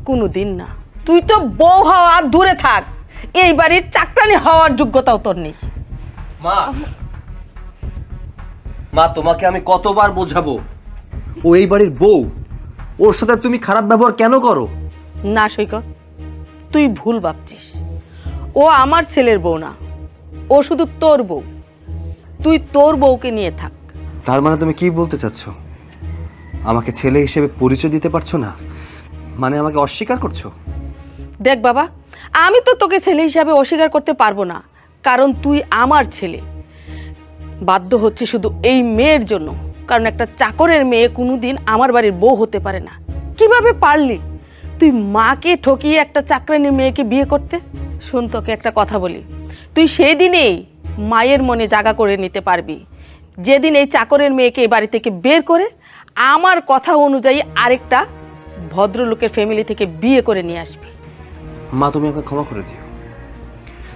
কোনো দিন না। তুই তো বউ হওয়া দূরে থাক, এই বাড়ির চাকরানি হওয়ার যোগ্যতাও তোর নেই। মা, মা তোমাকে আমি কতবার বোঝাবো, ও এই বাড়ির বউ, ওর সাথে তুমি খারাপ ব্যবহার কেন করো? না সৈকত, তুই ভুল ভাবছিস। ও আমার ছেলের বউ না, ও শুধু তোর বউ। তুই তোর বউকে নিয়ে থাক। তার মানে তুমি কি বলতে চাচ্ছ? আমাকে ছেলে হিসেবে পরিচয় দিতে পারছো না, মানে আমাকে অস্বীকার করছো? দেখ বাবা, আমি তো তোকে ছেলে হিসাবে অস্বীকার করতে পারবো না, কারণ তুই আমার ছেলে। বাধ্য হচ্ছে শুধু এই মেয়ের জন্য, কারণ একটা চাকরের মেয়ে কোনোদিন আমার বাড়ির বউ হতে পারে না। কিভাবে পারলি তুই মাকে ঠকিয়ে একটা চাকরানির মেয়েকে বিয়ে করতে? শোন, তোকে একটা কথা বলি, তুই সেই দিনেই মায়ের মনে জায়গা করে নিতে পারবি যেদিন এই চাকরের মেয়েকে এই বাড়ি থেকে বের করে আমার কথা অনুযায়ী আরেকটা ভদ্রলোকের ফ্যামিলি থেকে বিয়ে করে নিয়ে আসবি। মা, তুমি আমাকে ক্ষমা করে দিও,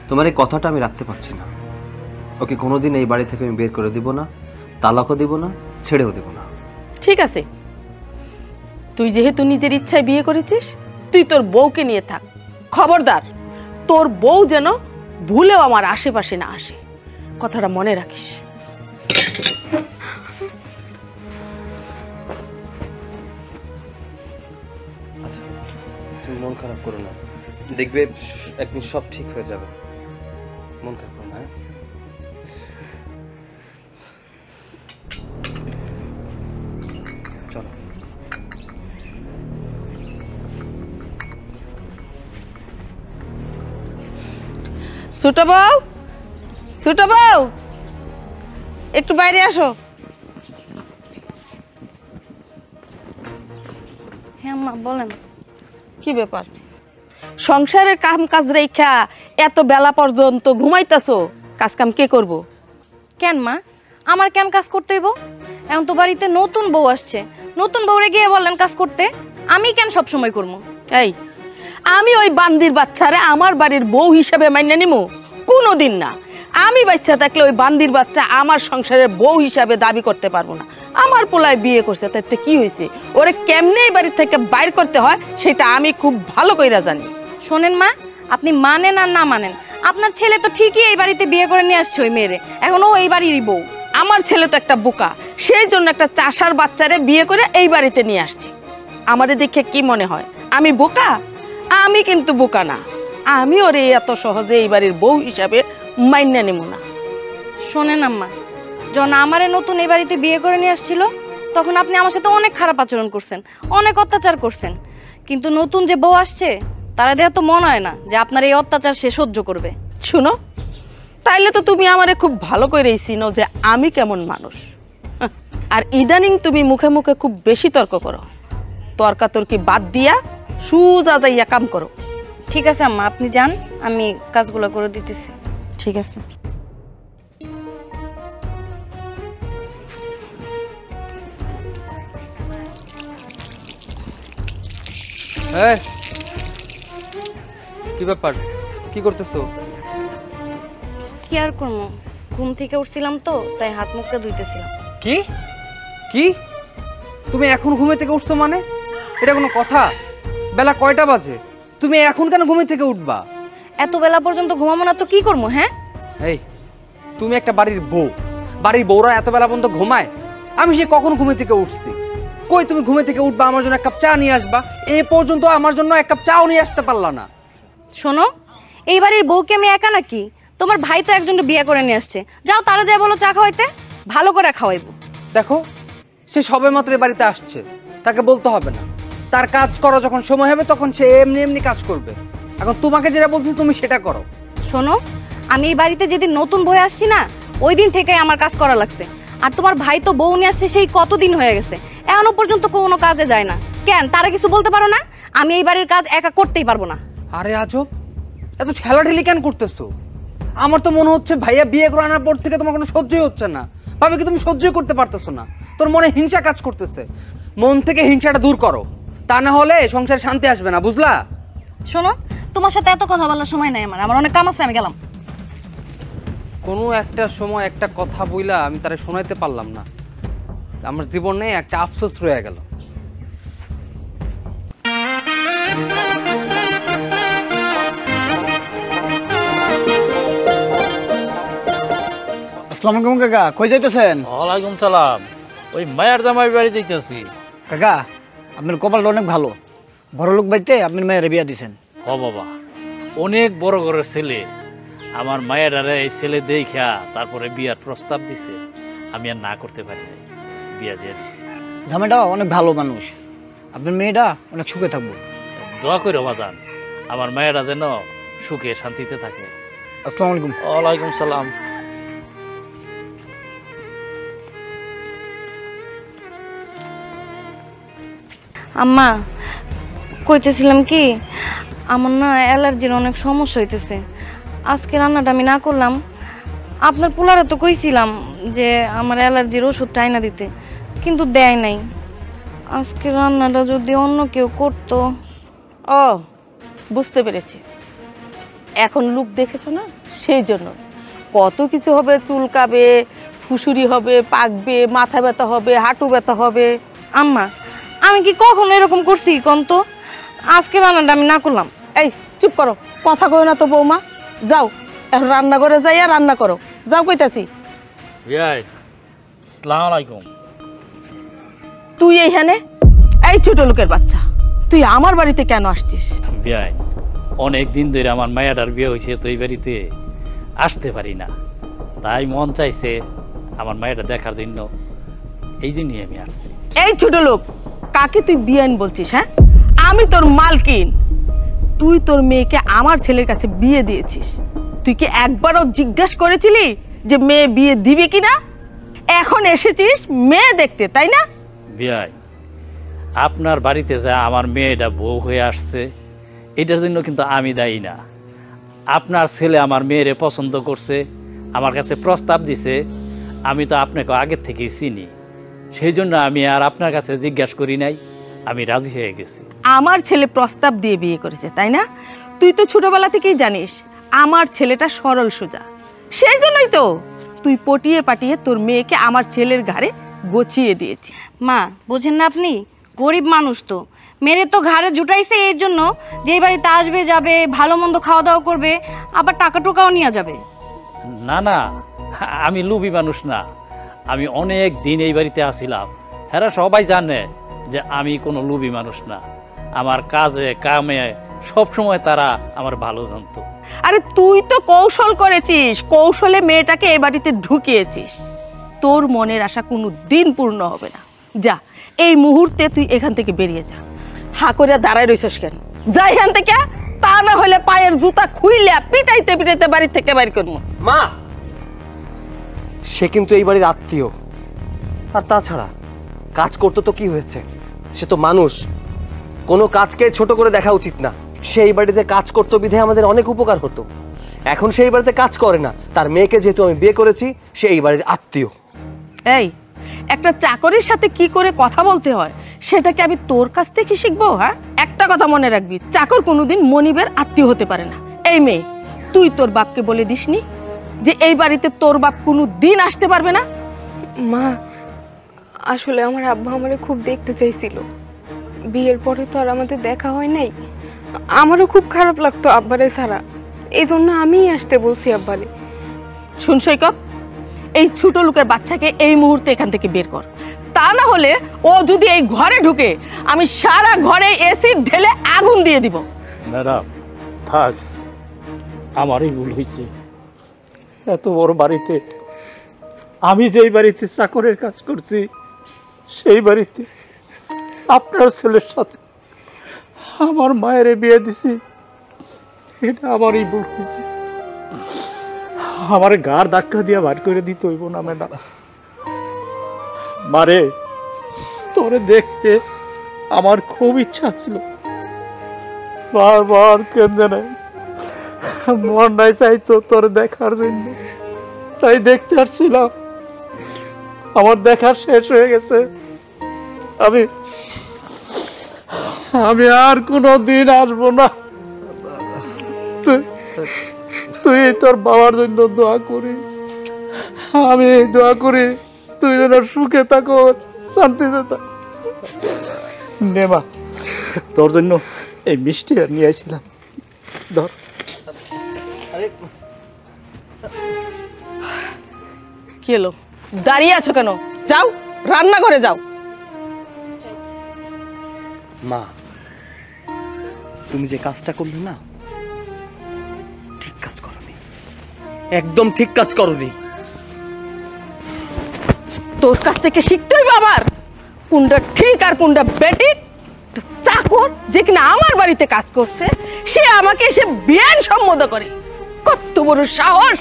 তোমার এই কথাটা আমি রাখতে পারছি না। ওকে কোনোদিন এই বাড়ি থেকে আমি বের করে দিব না, তালাকও দিব না, ছেড়েও দিব না। ঠিক আছে, তুই যেহেতু নিজের ইচ্ছায় বিয়ে করেছিস, তুই তোর বউকে নিয়ে থাক। খবরদার, তোর বউ যেন ভুলেও আমার আশেপাশে না আসে, কথাটা মনে রাখিস। আচ্ছা, তুমি মন খারাপ করো না, দেখবে একদিন সব ঠিক হয়ে যাবে। মন খারাপ করো না। চলো। ছোট বউ, ছোট বউ, একটু বাইরে আসো। হ্যাঁ মা, বলেন। কি ব্যাপার? সংসারের কাম কাজ রেখা এত বেলা পর্যন্ত ঘুমাইতেছো, কাজ কাম কে করব? কেন মা, আমার কেন কাজ করতে হইব? এখন তো বাড়িতে নতুন বউ আসছে, নতুন বউরে গিয়ে বললেন কাজ করতে, আমি কেন সব সময় করবো? এই, আমি ওই বান্দির বাচ্চারে আমার বাড়ির বউ হিসাবে মাইনে নিমু? কোনোদিন না। আমি বাচ্চা থাকলে ওই বান্দির বাচ্চা আমার সংসারের বউ হিসাবে দাবি করতে পারবো না। আমার পোলায় বিয়ে করছে, তাতে কি হয়েছে? ওরে কেমনে এই বাড়ি থেকে বাইর করতে হয় সেটা আমি খুব ভালো কইরা জানি। শোনেন মা, আপনি মানেন আর না মানেন, আপনার ছেলে তো ঠিকই এই বাড়িতে বিয়ে করে নিয়ে আসছে ওই মেয়েরে, এখন ও এই বাড়িরই বউ। আমার ছেলে তো একটা বোকা, সেই জন্য একটা চাষার বাচ্চারে বিয়ে করে এই বাড়িতে নিয়ে আসছি। আমারে দেখে কি মনে হয় আমি বোকা? আমি কিন্তু বোকা না। আমি ওরে এত সহজে এই বাড়ির বউ হিসাবে মাইনা নেব না। শোনেন আম্মা, যখন আমারে নতুন এই বাড়িতে বিয়ে করে নিয়ে আসছিল, তখন আপনি আমার সাথে অনেক খারাপ আচরণ করছেন, অনেক অত্যাচার করছেন, কিন্তু নতুন যে বউ আসছে তারা দেয়া তো মনে হয় না যে আপনার এই অত্যাচার সে সহ্য করবে। শুনো, তাইলে তো তুমি আমারে খুব ভালো করেই চিনো যে আমি কেমন মানুষ। আর ইদানিং তুমি মুখে মুখে খুব বেশি তর্ক করো। তর্কাতর্কি বাদ দিয়া সুজা যাইয়া কাম করো। ঠিক আছে আম্মা, আপনি যান, আমি কাজগুলো করে দিতেছি। ঠিক আছে। এই, কি ব্যাপার? কি করতেছো? কি আর করবো, ঘুম থেকে উঠছিলাম তো, তাই হাত মুখটা ধুইতেছিলাম। কি কি তুমি এখন ঘুমে থেকে উঠছো মানে? এটা কোনো কথা? বেলা কয়টা বাজে? তুমি এখন কেন ঘুমে থেকে উঠবা? এত বেলা পর্যন্ত ঘুমাবো না তো কি করবো? হ্যাঁ, এই, তুমি একটা বাড়ির বউ, বাড়ির বউরা এত বেলা পর্যন্ত ঘুমায়? আমি সে কখন ঘুমে থেকে উঠছি। কই তুমি ঘুমে থেকে উঠবা, আমার জন্য এক কাপ চা নিয়ে আসবা। এ পর্যন্ত আমার জন্য এক কাপ চাও নিয়ে আসতে পারলা না। শোনো, এই বাড়ির বউকে আমি একা নাকি? তোমার ভাই তো একজনকে বিয়ে করে নিয়ে আসছে, যাও তারা যায় বলো চা খাওয়াইতে, ভালো করে খাওয়াইবো। দেখো, সে সবেমাত্র এ বাড়িতে আসছে, তাকে বলতে হবে না। তার কাজ করো, যখন সময় হবে তখন সে এমনি এমনি কাজ করবে। এখন তোমাকে যেটা বলছি তুমি সেটা করো। শোনো, আমি এই বাড়িতে যেদিন নতুন বই আসছি না, ওই দিন থেকেই আমার কাজ করা লাগছে। আর তোমার ভাই তো বউ নিয়ে আসছে সেই কতদিন হয়ে গেছে, এখনো পর্যন্ত কোনো কাজে যায় না। কেন, তারা কিছু বলতে পারো না? আমি এই বাড়ির কাজ একা করতেই পারবো না। আরে আজব, এত ঠেলাঠেলি কেন করতেছো? আমার তো মনে হচ্ছে ভাইয়া বিয়ে করে আনার পর থেকে তোমার কোনো সহ্যই হচ্ছে না। ভাবে কি তুমি সহ্যই করতে পারতেছো না? তোর মনে হিংসা কাজ করতেছে। মন থেকে হিংসাটা দূর করো, তা না হলে সংসারে শান্তি আসবে না, বুঝলা? শোনো, তোমার সাথে এত কথা বলার সময় নাই আমার অনেক কাম আছে, আমি গেলাম। কোনো একটা সময় একটা কথা বইলা আমি তারে শোনাইতে পারলাম না, আমার জীবনে একটা আফসোস রয়ে গেল। আসসালামু আলাইকুম কাকা, কই যাইতেছেন? ওয়ালাইকুম সালাম, ওই মায়ের জামাই বাড়ি যাইতেছি। কাকা, আপনার কপালটা অনেক ভালো, বড় লোক বাড়িতে আপনার মায়ের বিয়া দিছেন। ও বাবা, অনেক বড় ঘরের ছেলে। আমার মায়ের আরে এই ছেলে দেখা তারপরে বিয়ার প্রস্তাব দিছে, আমি আর না করতে পারি নাই, বিয়া দিয়ে দিছি। জামাইটা অনেক ভালো মানুষ, আপনার মেয়েটা অনেক সুখে থাকবো। দোয়া করে বাজান, আমার মায়েরা যেন সুখে শান্তিতে থাকে। আসসালামু আলাইকুম। ওয়ালাইকুম সালাম। আম্মা, কইতেছিলাম কি, আমার না অ্যালার্জির অনেক সমস্যা হইতেছে। আজকে রান্নাটা আমি না করলাম, আপনার পোলারে তো কইছিলাম যে আমার অ্যালার্জির ওষুধটা আইনা দিতে, কিন্তু দেয় নাই। আজকে রান্নাটা যদি অন্য কেউ করতো। ও, বুঝতে পেরেছি, এখন লুক দেখেছো না, সেই জন্য কত কিছু হবে। চুলকাবে, ফুসুরি হবে, পাকবে, মাথা ব্যথা হবে, হাঁটু ব্যথা হবে। আম্মা, আমি কি কখনো এরকম করছি কোন তো? আজকে রান্নাটা আমি না করলাম। এই চুপ করো, কথা কই না তো বৌমা। যাও এখন রান্নাঘরে যাইয়া রান্না করো, যাও কইতাছি। বিয়াই, আসসালামু আলাইকুম। তুই এইখানে? এই ছোট লোকের বাচ্চা, তুই আমার বাড়িতে কেন আসছিস? বিয়াই, অনেক দিন ধরে আমার মায়াটার বিয়ে হয়েছে, তো এই বাড়িতে আসতে পারি না, তাই মন চাইছে আমার মায়াটা দেখার জন্য, এই জন্যই আমি আসছি। এই ছোট লোক, কাকে তুই বিয়ান বলছিস? হ্যাঁ, আমি তোর মালকিন। তুই তোর মেয়েকে আমার ছেলের কাছে বিয়ে দিয়েছিস। তুই কি একবারও জিজ্ঞাসা করেছিলি যে মেয়ে বিয়ে দিবে কিনা? এখন এসেছিস মেয়ে দেখতে, তাই না? বিয়াই, আপনার বাড়িতে যা আমার মেয়েটা বউ হয়ে আসছে, এটার জন্য কিন্তু আমি দায়ী না। আপনার ছেলে আমার মেয়েরে পছন্দ করছে, আমার কাছে প্রস্তাব দিছে, আমি তো আপনাকে আগের থেকেই চিনি, সেই জন্য আমি আর আপনার কাছে জিজ্ঞাসা করি নাই, আমি রাজি হয়ে গেছি। আমার ছেলে প্রস্তাব দিয়ে বিয়ে করেছে, তাই না? তুই তো ছোটবেলা থেকেই জানিস আমার ছেলেটা সরল সোজা, সেই জন্যই তো তুই পটিয়ে পাটিয়ে তোর মেয়েকে আমার ছেলের ঘাড়ে গছিয়ে দিয়েছি। মা, বোঝেন না আপনি? গরিব মানুষ তো, মেরে তো ঘাড়ে জুটাইছে এর জন্য যে এই বাড়িতে আসবে, যাবে, ভালো মন্দ খাওয়া দাওয়া করবে, আবার টাকা টুকাও নিয়ে যাবে। না না, আমি লোভী মানুষ না, আমি অনেক দিন এই বাড়িতে আসিলাম, এরা সবাই জানে যে আমি কোনো লোভী মানুষ না। আমার কাজে কামে সবসময় তারা আমার ভালো জানতো। আরে তুই তো কৌশল করেছিস, কৌশলে মেয়েটাকে এ বাড়িতে ঢুকিয়েছিস। তোর মনের আশা কোনো দিন পূর্ণ হবে না। যা, এই মুহূর্তে তুই এখান থেকে বেরিয়ে যা। হা করে দাঁড়ায় রইছস কেন? যা এখান থেকে, তা না হলে পায়ের জুতা খুইলা পিটাইতে পিটাইতে বাড়ি থেকে বাইর করবো। মা, সে কিন্তু এই বাড়ির আত্মীয়, আর তাছাড়া কাজ করতে তো কি হয়েছে, সে তো মানুষ, কোনো কাজকে ছোট করে দেখা উচিত না। সেই বাড়িতে কাজ করতো বিধে আমাদের অনেক উপকার হতো, এখন সেই বাড়িতে কাজ করে না। তার মেয়েকে যেহেতু আমি বিয়ে করেছি, সে এই বাড়ির আত্মীয়। এই, একটা চাকরের সাথে কি করে কথা বলতে হয় সেটাকে আমি তোর কাছ থেকে শিখবো? হ্যাঁ, একটা কথা মনে রাখবি, চাকর কোনোদিন মনিবের আত্মীয় হতে পারে না। এই মেয়ে, তুই তোর বাপকে বলে দিসনি যে এই বাড়িতে তোর বাপ কোনো দিন আসতে পারবে না? মা, আসলে আমার আব্বা আমারে খুব দেখতে চাইছিল, বিয়ের পরে তো আর আমাদের দেখা হয় নাই। আমারও খুব খারাপ লাগতো আব্বারে ছাড়া, এই জন্য আমিই আসতে বলছি আব্বারে। শুন সৈকত, এই ছোট লোকের বাচ্চাকে এই মুহূর্তে এখান থেকে বের কর, তা না হলে ও যদি এই ঘরে ঢুকে আমি সারা ঘরে এসিড ঢেলে আগুন দিয়ে দিব। ম্যাডাম থাক, আমারই ভুল হয়েছে। এত বড় বাড়িতে, আমি যেই বাড়িতে চাকরের কাজ করছি সেই বাড়িতে আপনার ছেলের সাথে আমার মায়ের বিয়ে দিছি, এটা আমারই ভুল হয়েছে। আমার গার ধাক্কা দিয়ে বার করে দিতে হইব না ম্যাডাম। মারে, তোরে দেখতে আমার খুব ইচ্ছা ছিল, বারবার কেঁদে নেয়, মন নাই চাইতো তোর দেখার জন্য, তাই দেখতে আসছিলাম। আমার দেখা শেষ হয়ে গেছে। আমি আর কোনো দিন আসবো না। তুই তোর বাবার জন্য দোয়া করিস, আমি দোয়া করি তুই যেন সুখে থাকো, শান্তিতে থাক। নেমা, তোর জন্য এই মিষ্টি নিয়ে আসছিলাম, ধর। কি হলো, দাঁড়িয়ে আছো কেন? যাও রান্নাঘরে যাও। মা, তুমি যে কাজটা করলে না, ঠিক কাজ করনি, একদম ঠিক কাজ করনি। তোর কাছ থেকে শিখতে হইবে আমার কোনটা ঠিক আর কোনটা বেঠিক। চাকর যে কিনা আমার বাড়িতে কাজ করছে, সে আমাকে এসে বেআইন সম্বোধন করে, কত বড় সাহস!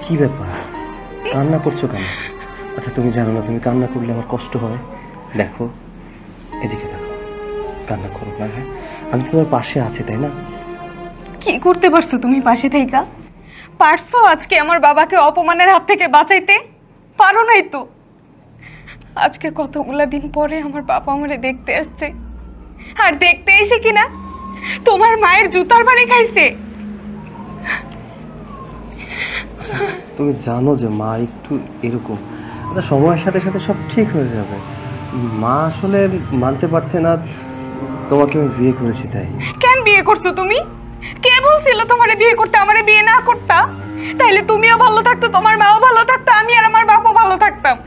কি ব্যাপার, কান্না করছো কেন? আচ্ছা, তুমি জানো না তুমি কান্না করলে আমার কষ্ট হয়? দেখো, এদিকে দেখো, কান্না করো না। হ্যাঁ, আমি তো তোমার পাশে আছি, তাই না? কি করতে পারছো তুমি পাশে থাইকা? পারছো আজকে আমার বাবাকে অপমানের হাত থেকে বাঁচাইতে? পারো নাই তো। আজকে কতগুলা দিন পরে আমার বাবা আমারে দেখতে আসছে, আর দেখতে এসে কিনা তোমার মায়ের জুতার বাড়ি খাইছে। তুমি জানো যে মা একটু এরকম, সময়ের সাথে সাথে সব ঠিক হয়ে যাবে। মা আসলে মানতে পারছে না তোমাকে আমি বিয়ে করেছি। তাই কেন বিয়ে করছো তুমি? কে বলছিল তোমারে বিয়ে করতে? আমারে বিয়ে না করতা তাইলে তুমিও ভালো থাকতো, তোমার মাও ভালো থাকতো, আমি আর আমার বাপও ভালো থাকতাম।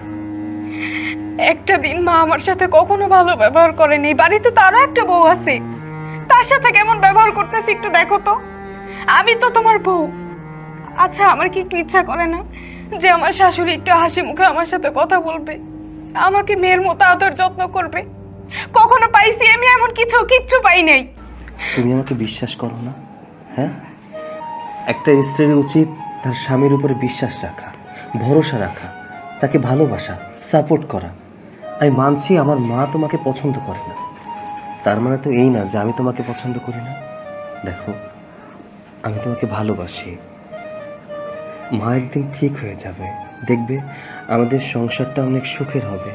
একটা দিন মা আমার সাথে কখনো ভালো ব্যবহার করেনি। বাড়িতে তারও একটা বউ আছে, তার সাথে কেমন ব্যবহার করতেছি একটু দেখো তো। আমি তো তোমার বউ। আচ্ছা, আমার কি একটু ইচ্ছা করে না যে আমার শাশুড়ি একটু হাসি মুখে আমার সাথে কথা বলবে, আমাকে মেয়ের মতো আদর যত্ন করবে? কখনো পাইছি আমি এমন কিচ্ছু পাই নাই। তুমি আমাকে বিশ্বাস করো না? হ্যাঁ, একটা স্ত্রীর উচিত তার স্বামীর উপরে বিশ্বাস রাখা, ভরসা রাখা, তাকে ভালোবাসা, সাপোর্ট করা। আমি মানছি আমার মা তোমাকে পছন্দ করে না, তার মানে তো এই না যে আমি তোমাকে পছন্দ করি না। দেখো, আমি তোমাকে ভালোবাসি। মা একদিন ঠিক হয়ে যাবে, দেখবে আমাদের সংসারটা অনেক সুখের হবে।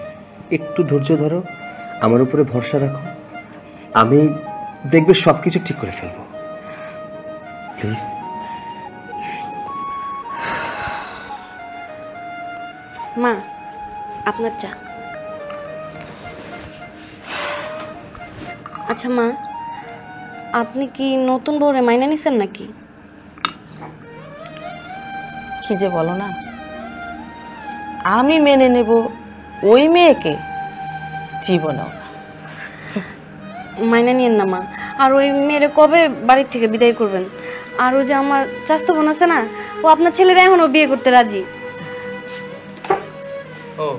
একটু ধৈর্য ধরো, আমার উপরে ভরসা রাখো, আমি দেখবে সব কিছু ঠিক করে ফেলবো। প্লিজ। মা, আপনার চা। আচ্ছা মা, আপনি কি নতুন বউরে মাইনা নিছেন নাকি? কি যে বলো না, আমি মেনে নেব ওই মেয়েকে? জীবনেও না। মাইনা নিয়েন না মা। আর ওই মেয়েরে কবে বাড়ির থেকে বিদায় করবেন? আর ওই যে আমার চাচতো বোন আছে না, ও আপনার ছেলেরা এখনো বিয়ে করতে রাজি। ও,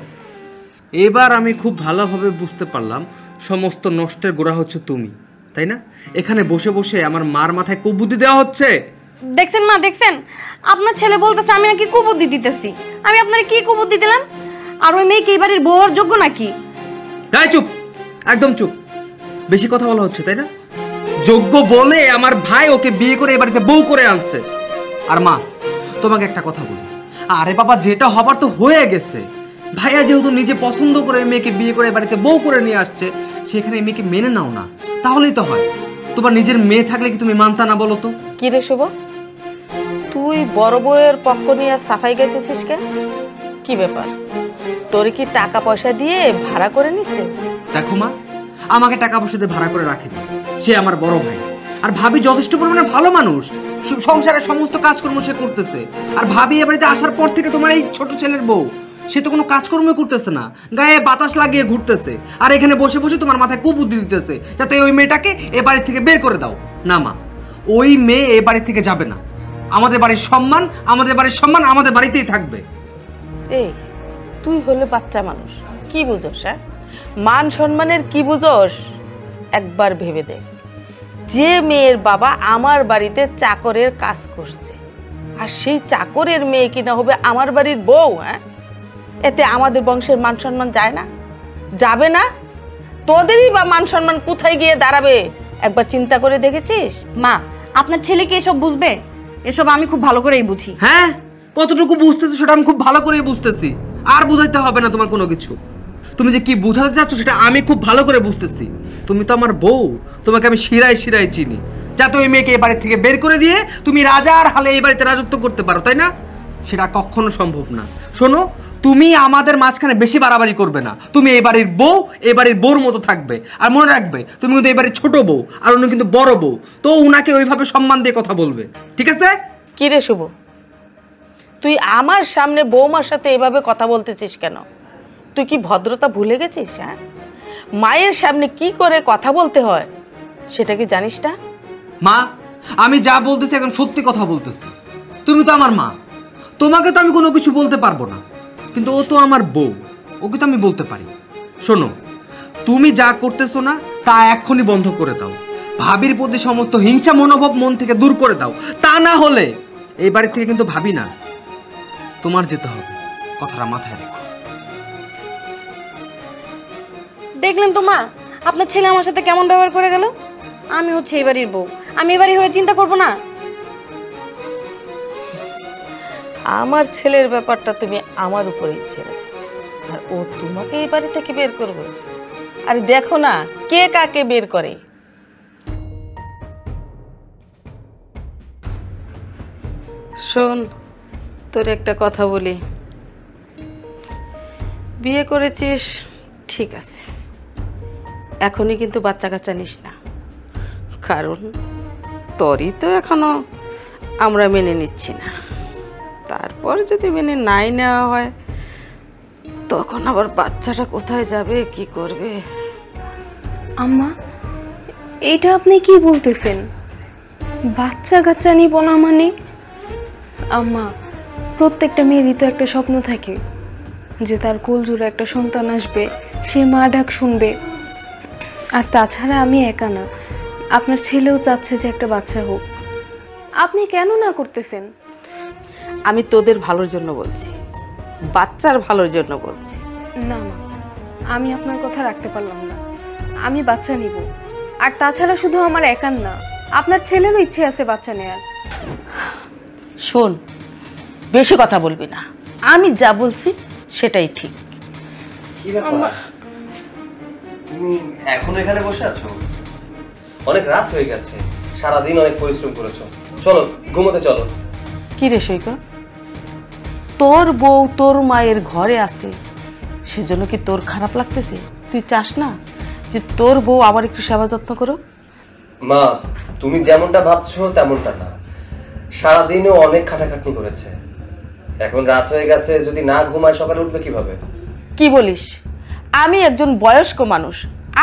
এবার আমি খুব ভালোভাবে বুঝতে পারলাম সমস্ত নষ্টের গোড়া হচ্ছে তুমি, তাই না? এখানে বসে বসে আমার মার মাথায় কুবুদ্ধি দেওয়া হচ্ছে। দেখছেন মা, দেখছেন আপনার ছেলে বলতেছে আমি নাকি কুবুদ্ধি দিতেছি। আমি আপনার কি কুবুদ্ধি দিলাম? আর ওই মেয়ে কি এই বাড়ির বউর যোগ্য নাকি? গায়ে চুপ, একদম চুপ। বেশি কথা বলা হচ্ছে, তাই না? যোগ্য বলে আমার ভাই ওকে বিয়ে করে এ বাড়িতে বউ করে আনছে। আর মা, তোমাকে একটা কথা বলি, আরে বাবা, যেটা হবার তো হয়ে গেছে। ভাইয়া যেহেতু নিজে পছন্দ করে মেয়েকে বিয়ে করে বাড়িতে বউ করে নিয়ে আসছে, সেখানে মেয়েকে মেনে নাও না, তাহলেই তো হয়। তোমার নিজের মেয়ে থাকলে কি তুমি মানতা না বলো তো? কি রে শুভ, তুই বড় বউয়ের পক্ষ নিয়ে সাফাই গাইতেছিস কেন? কি ব্যাপার, তোর কি টাকা পয়সা দিয়ে ভাড়া করে নিছে? দেখো মা, আমাকে টাকা পয়সা দিয়ে ভাড়া করে রাখেনি, সে আমার বড় ভাই। আর ভাবি যথেষ্ট পরিমাণে ভালো মানুষ, সংসারের সমস্ত কাজকর্ম সে করতেছে। আর ভাবি এ বাড়িতে আসার পর থেকে তোমার এই ছোট ছেলের বউ, সে তো কোনো কাজকর্ম করতেছে না, গায়ে বাতাস লাগিয়ে ঘুরতেছে। আর এখানে বসে বসে তোমার মাথায় কুবুদ্ধি দিতেছে যাতে ওই মেয়েটাকে এ বাড়ি থেকে বের করে দাও। না মা, ওই মেয়ে এ বাড়ি থেকে যাবে না। আমাদের বাড়ির সম্মান আমাদের বাড়িতেই থাকবে। এই তুই হলে বাচ্চা মানুষ, কি বুঝোস? হ্যাঁ, মান সম্মানের কি বুঝোস? একবার ভেবে দেখ, যে মেয়ের বাবা আমার বাড়িতে চাকরের কাজ করছে, আর সেই চাকরের মেয়ে কিনা হবে আমার বাড়ির বউ। হ্যাঁ, এতে আমাদের বংশের মান সম্মান যায় না? যাবে না? তোদেরই বা মান সম্মান কোথায় গিয়ে দাঁড়াবে একবার চিন্তা করে দেখেছিস? মা, আপনার ছেলে কি এসব বুঝবে? এসব আমি খুব ভালো করেই বুঝি। হ্যাঁ, কতটুকু বুঝতেছি সেটা আমি খুব ভালো করেই বুঝতেছি। আর বুঝাইতে হবে না তোমার কোনো কিছু। তুমি যে কি বুঝাতে চাচ্ছ সেটা আমি খুব ভালো করে বুঝতেছি। তুমি তো আমার বউ, তোমাকে আমি শিরায় শিরায় চিনি। যাতে ওই মেয়েকে এই বাড়ি থেকে বের করে দিয়ে তুমি রাজার হালে এই বাড়িতে রাজত্ব করতে পারো, তাই না? সেটা কখনো সম্ভব না। শোনো, তুমি আমাদের মাঝখানে বেশি বাড়াবাড়ি করবে না। তুমি এই বাড়ির বউ, এই বাড়ির বউর মতো থাকবে। আর মনে রাখবে, তুমি কিন্তু এই বাড়ির ছোট বউ, আর উনি কিন্তু বড় বউ, তো উনাকে ওইভাবে সম্মান দিয়ে কথা বলবে, ঠিক আছে? কি রে শুভ, তুই আমার সামনে বৌমার সাথে এভাবে কথা বলতেছিস কেন? তুই কি ভদ্রতা ভুলে গেছিস? হ্যাঁ, মায়ের সামনে কি করে কথা বলতে হয় সেটা কি জানিস না? মা, আমি যা বলতেছি এখন সত্যি কথা বলতেছি। তুমি তো আমার মা, তোমাকে তো আমি কোনো কিছু বলতে পারবো না, কিন্তু ও তো আমার বউ, ওকে তো আমি বলতে পারি। শোনো, তুমি যা করতেছো না তা এক্ষুনি বন্ধ করে দাও। ভাবির প্রতি সমস্ত হিংসা মনোভাব মন থেকে দূর করে দাও। তা না হলে এই বাড়ি থেকে কিন্তু ভাবি না, তোমার যেতে হবে। কথাটা মাথায় রেখো। দেখলেন তো মা, আপনার ছেলে আমার সাথে কেমন ব্যবহার করে গেল। আমি হচ্ছে এই বাড়ির বউ, আমি এই বাড়ির হয়ে চিন্তা করব না? আমার ছেলের ব্যাপারটা তুমি আমার উপরেই ছেড়ে, আর ও তোমাকে এই বাড়ি থেকে বের করবে। আর দেখো না কে কাকে বের করে। শোন, তোর একটা কথা বলি, বিয়ে করেছিস ঠিক আছে, এখনই কিন্তু বাচ্চা কাচ্চা নিস না, কারণ তোরই তো এখনো আমরা মেনে নিচ্ছি না। তারপর যদি মেনে নাই নেওয়া হয় তখন আবার বাচ্চাটা কোথায় যাবে, কি করবে? আম্মা, এইটা আপনি কি বলতেছেন? বাচ্চা কাচ্চা নিব না মানে? আম্মা, প্রত্যেকটা মেয়েরই তো একটা স্বপ্ন থাকে যে তার কোল জুড়ে একটা সন্তান আসবে, সে মা ডাক শুনবে। আর তাছাড়া আমি একা না, আপনার ছেলেও চাচ্ছে যে একটা বাচ্চা হোক। আপনি কেন না করতেছেন? আমি তোদের ভালোর জন্য বলছি, বাচ্চার ভালোর জন্য বলছি। না মা, আমি আপনার কথা রাখতে পারলাম না। আমি বাচ্চা নিব। আর তাছাড়া শুধু আমার একার না, আপনার ছেলেরও ইচ্ছে আছে বাচ্চা নেয়ার। শোন, বেশি কথা বলবি না, আমি যা বলছি সেটাই ঠিক। কি ব্যাপার, তুমি এখনো এখানে বসে আছো? অনেক রাত হয়ে গেছে, সারাদিন অনেক পরিশ্রম করেছো, চলো ঘুমোতে চলো। কি রে সৈকত, তোর বউ তোর মায়ের ঘরে আছে, সেজন্য কি তোর খারাপ লাগতেছে? তুই চাস না যে তোর বউ আবার একটু সেবা যত্ন করো? মা, তুমি যেমনটা ভাবছো তেমনটা না। সারাদিনও অনেক খাটাখাটনি করেছে, এখন রাত হয়ে গেছে, যদি না ঘুমায় সকালে উঠবে কিভাবে? কি বলিস? আমি একজন বয়স্ক মানুষ,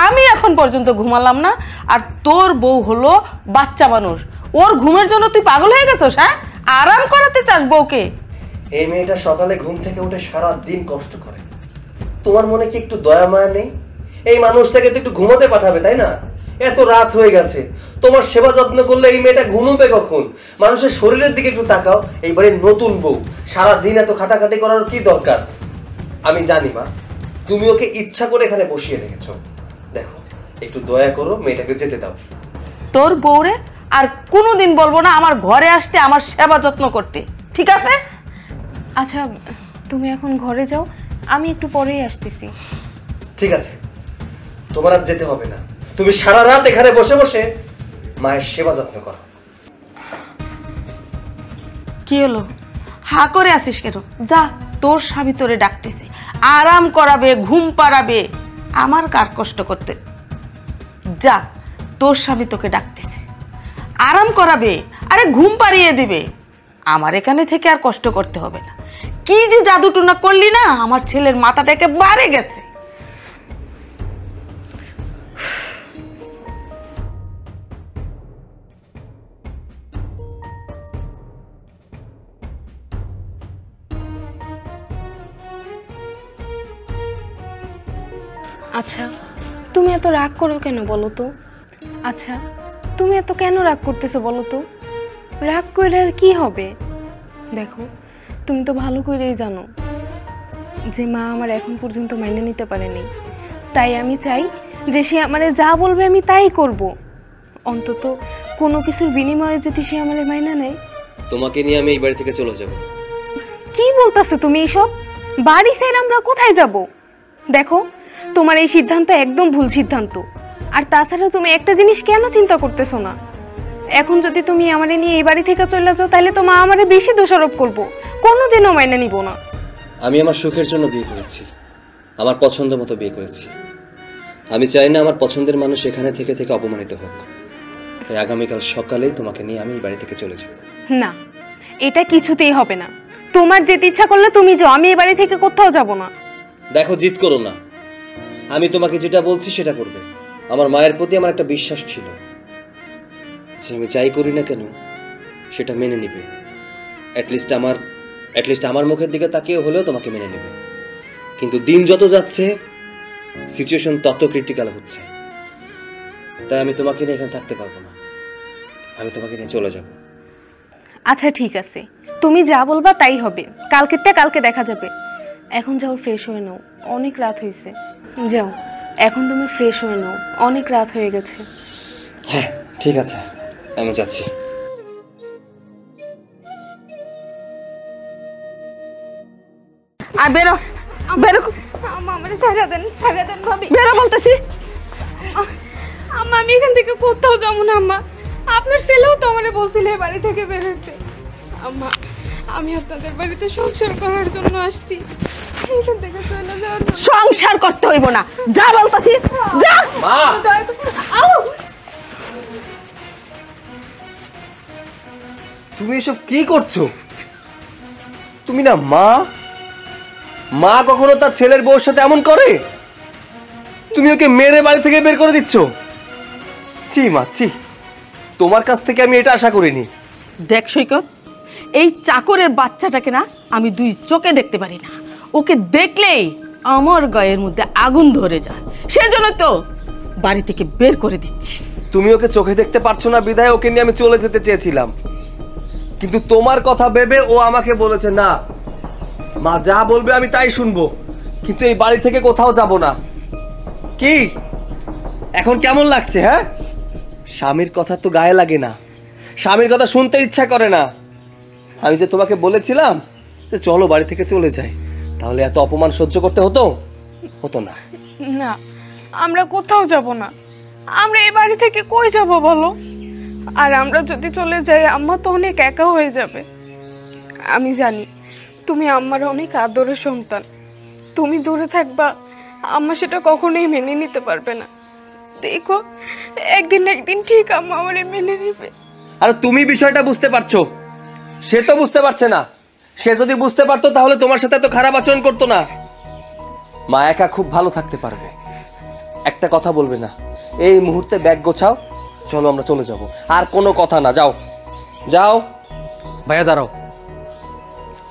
আমি এখন পর্যন্ত ঘুমালাম না, আর তোর বউ হলো বাচ্চা মানুষ, ওর ঘুমের জন্য তুই পাগল হয়ে গেছিস? হ্যাঁ, আরাম করাতে চাস বউকে? এই মেয়েটা সকালে ঘুম থেকে উঠে সারা দিন কষ্ট করে, তোমার মনে কি একটু দয়া মায়া নেই? এই মানুষটাকে তো একটু ঘুমাতে পাঠাবে, তাই না? এত রাত হয়ে গেছে, তোমার সেবা যত্ন করলে এই মেয়েটা ঘুমোবে কখন? মানুষের শরীরের দিকে একটু তাকাও। এইবারে নতুন বউ, সারা দিন এত খাটাখাটি করার কি দরকার? আমি জানি মা, তুমি ওকে ইচ্ছা করে এখানে বসিয়ে রেখেছো। দেখো, একটু দয়া করো, মেয়েটাকে যেতে দাও। তোর বউরে আর কোনোদিন বলবো না আমার ঘরে আসতে, আমার সেবা যত্ন করতে, ঠিক আছে? আচ্ছা, তুমি এখন ঘরে যাও, আমি একটু পরেই আসতেছি। ঠিক আছে, তোমার আর যেতে হবে না, তুমি সারা রাত এখানে বসে বসে মায়ের সেবা যত্ন করো। কি হলো, হা করে আসিস কেন? যা, তোর স্বামী তোরে ডাকতেছে, আরাম করাবে, ঘুম পাড়াবে, আমার কার কষ্ট করতে? যা, তোর স্বামী তোকে ডাকতেছে, আরাম করাবে, আরে ঘুম পাড়িয়ে দিবে। আমার এখানে থেকে আর কষ্ট করতে হবে না। কি যে জাদু টুনা করলি না, আমার ছেলের মাথাটাকে বাড়ে গেছে। আচ্ছা, তুমি এত রাগ করো কেন বলো তো? আচ্ছা, তুমি এত কেন রাগ করতেছো বলো তো? রাগ করে আর কি হবে? দেখো, তুমি তো ভালো করেই জানো যে মা আমার এখন পর্যন্ত মাইনে নিতে পারেনি। তাই আমি চাই যে সে আমারে যা বলবে আমি তাই করব। অন্তত কোনো কিছুর বিনিময়ে যদি সে আমারে মাইনা নেয়। তোমাকে নিয়ে আমি এই বাড়ি থেকে চলে যাব। কি বলতাছো তুমি এইসব? বাড়ি ছেড়ে আমরা কোথায় যাব? দেখো, তোমার এই সিদ্ধান্ত একদম ভুল সিদ্ধান্ত। আর তাছাড়া তুমি একটা জিনিস কেন চিন্তা করতেছো না? এখন যদি তুমি আমারে নিয়ে এই বাড়ি থেকে চলে যাও তাহলে তো মা আমারে বেশি দোষারোপ করবো, কোনোদিনও মাইনে নিব না। আমি আমার সুখের জন্য বিয়ে করেছি, আমার পছন্দ মতো বিয়ে করেছি। আমি চাই না আমার পছন্দের মানুষ এখানে থেকে থেকে অপমানিত হোক। তাই আগামীকাল সকালেই তোমাকে নিয়ে আমি এই বাড়ি থেকে চলে যাব। না, এটা কিছুতেই হবে না। তোমার যেতে ইচ্ছা করলে তুমি যাও, আমি এই বাড়ি থেকে কোথাও যাব না। দেখো, জিদ করো না। আমি তোমাকে যেটা বলছি সেটা করবে। আমার মায়ের প্রতি আমার একটা বিশ্বাস ছিল যে আমি যাই করি না কেন সেটা মেনে নিবে। অ্যাটলিস্ট আমার মুখের দিকে তাকিয়ে হলেও তোমাকে মেনে নেবে। কিন্তু দিন যত যাচ্ছে সিচুয়েশন তত ক্রিটিক্যাল হচ্ছে। তাই আমি তোমাকে নিয়ে এখানে থাকতে পারবো না। আমি তোমাকে নিয়ে চলে যাব। আচ্ছা ঠিক আছে, তুমি যা বলবা তাই হবে। কালকেরটা কালকে দেখা যাবে। এখন যাও, ফ্রেশ হয়ে নাও, অনেক রাত হয়েছে। যাও, এখন তুমি ফ্রেশ হয়ে নাও, অনেক রাত হয়ে গেছে। হ্যাঁ ঠিক আছে, আমি যাচ্ছি। আর বেরো বেরো আমারে ছাড়া দেন ভাবি। বেরো বলতেছি। আম্মা, আমি এখান থেকে কোথাও যাবো না আম্মা। আপনার ছেলেও তো আমারে বলছিল এই বাড়ি থেকে বের হতে। আম্মা, আমি আপনাদের বাড়িতে সংসার করার জন্য আসছি, এখান থেকে চলে যাওয়ার জন্য। সংসার করতে হইব না, যা বলতেছি যা। মা, তুমি এসব কি করছো? তুমি না মা কখনো তার ছেলের বউর সাথে এমন করে? তুমি ওকে মেরে বাড়ি থেকে বের করে দিচ্ছ। ছি মা, ছি। তোমার কাছ থেকে আমি এটা আশা করিনি। দেখ সৈকত, এই চাকরের বাচ্চাটাকে না আমি দুই চোখে দেখতে পারি না। ওকে দেখলেই আমার গায়ের মধ্যে আগুন ধরে যায়। সেজন্য তো বাড়ি থেকে বের করে দিচ্ছি। তুমি ওকে চোখে দেখতে পারছো না বিধায় ওকে নিয়ে আমি চলে যেতে চেয়েছিলাম। কিন্তু তোমার কথা ভেবে ও আমাকে বলেছে না, মা যা বলবে আমি তাই শুনবো, কিন্তু এই বাড়ি থেকে কোথাও যাব না। কি এখন কেমন লাগছে? হ্যাঁ, স্বামীর কথা তো গায়ে লাগে না, স্বামীর কথা শুনতে ইচ্ছা করে না। আমি যে তোমাকে বলেছিলাম যে চলো বাড়ি থেকে চলে যাই, তাহলে এত অপমান সহ্য করতে হতো না। না, আমরা কোথাও যাব না। আমরা এই বাড়ি থেকে কই যাব বলো? আর আমরা যদি চলে যাই আম্মা তো অনেক একা হয়ে যাবে। আমি জানি তুমি আম্মার অনেক আদরের সন্তান। তুমি দূরে থাকবা, আম্মা সেটা কখনোই মেনে নিতে পারবে না। দেখো, একদিন না একদিন ঠিক আম্মা আমারে মেনে নেবে। আর তুমি বিষয়টা বুঝতে পারছো, সে তো বুঝতে পারছে না। সে যদি বুঝতে পারতো তাহলে তোমার সাথে এত খারাপ আচরণ করতো না। মা একা খুব ভালো থাকতে পারবে। একটা কথা বলবে না। এই মুহূর্তে ব্যাগ গোছাও, চলো আমরা চলে যাব। আর কোনো কথা না, যাও যাও। ভাইয়া দাঁড়াও,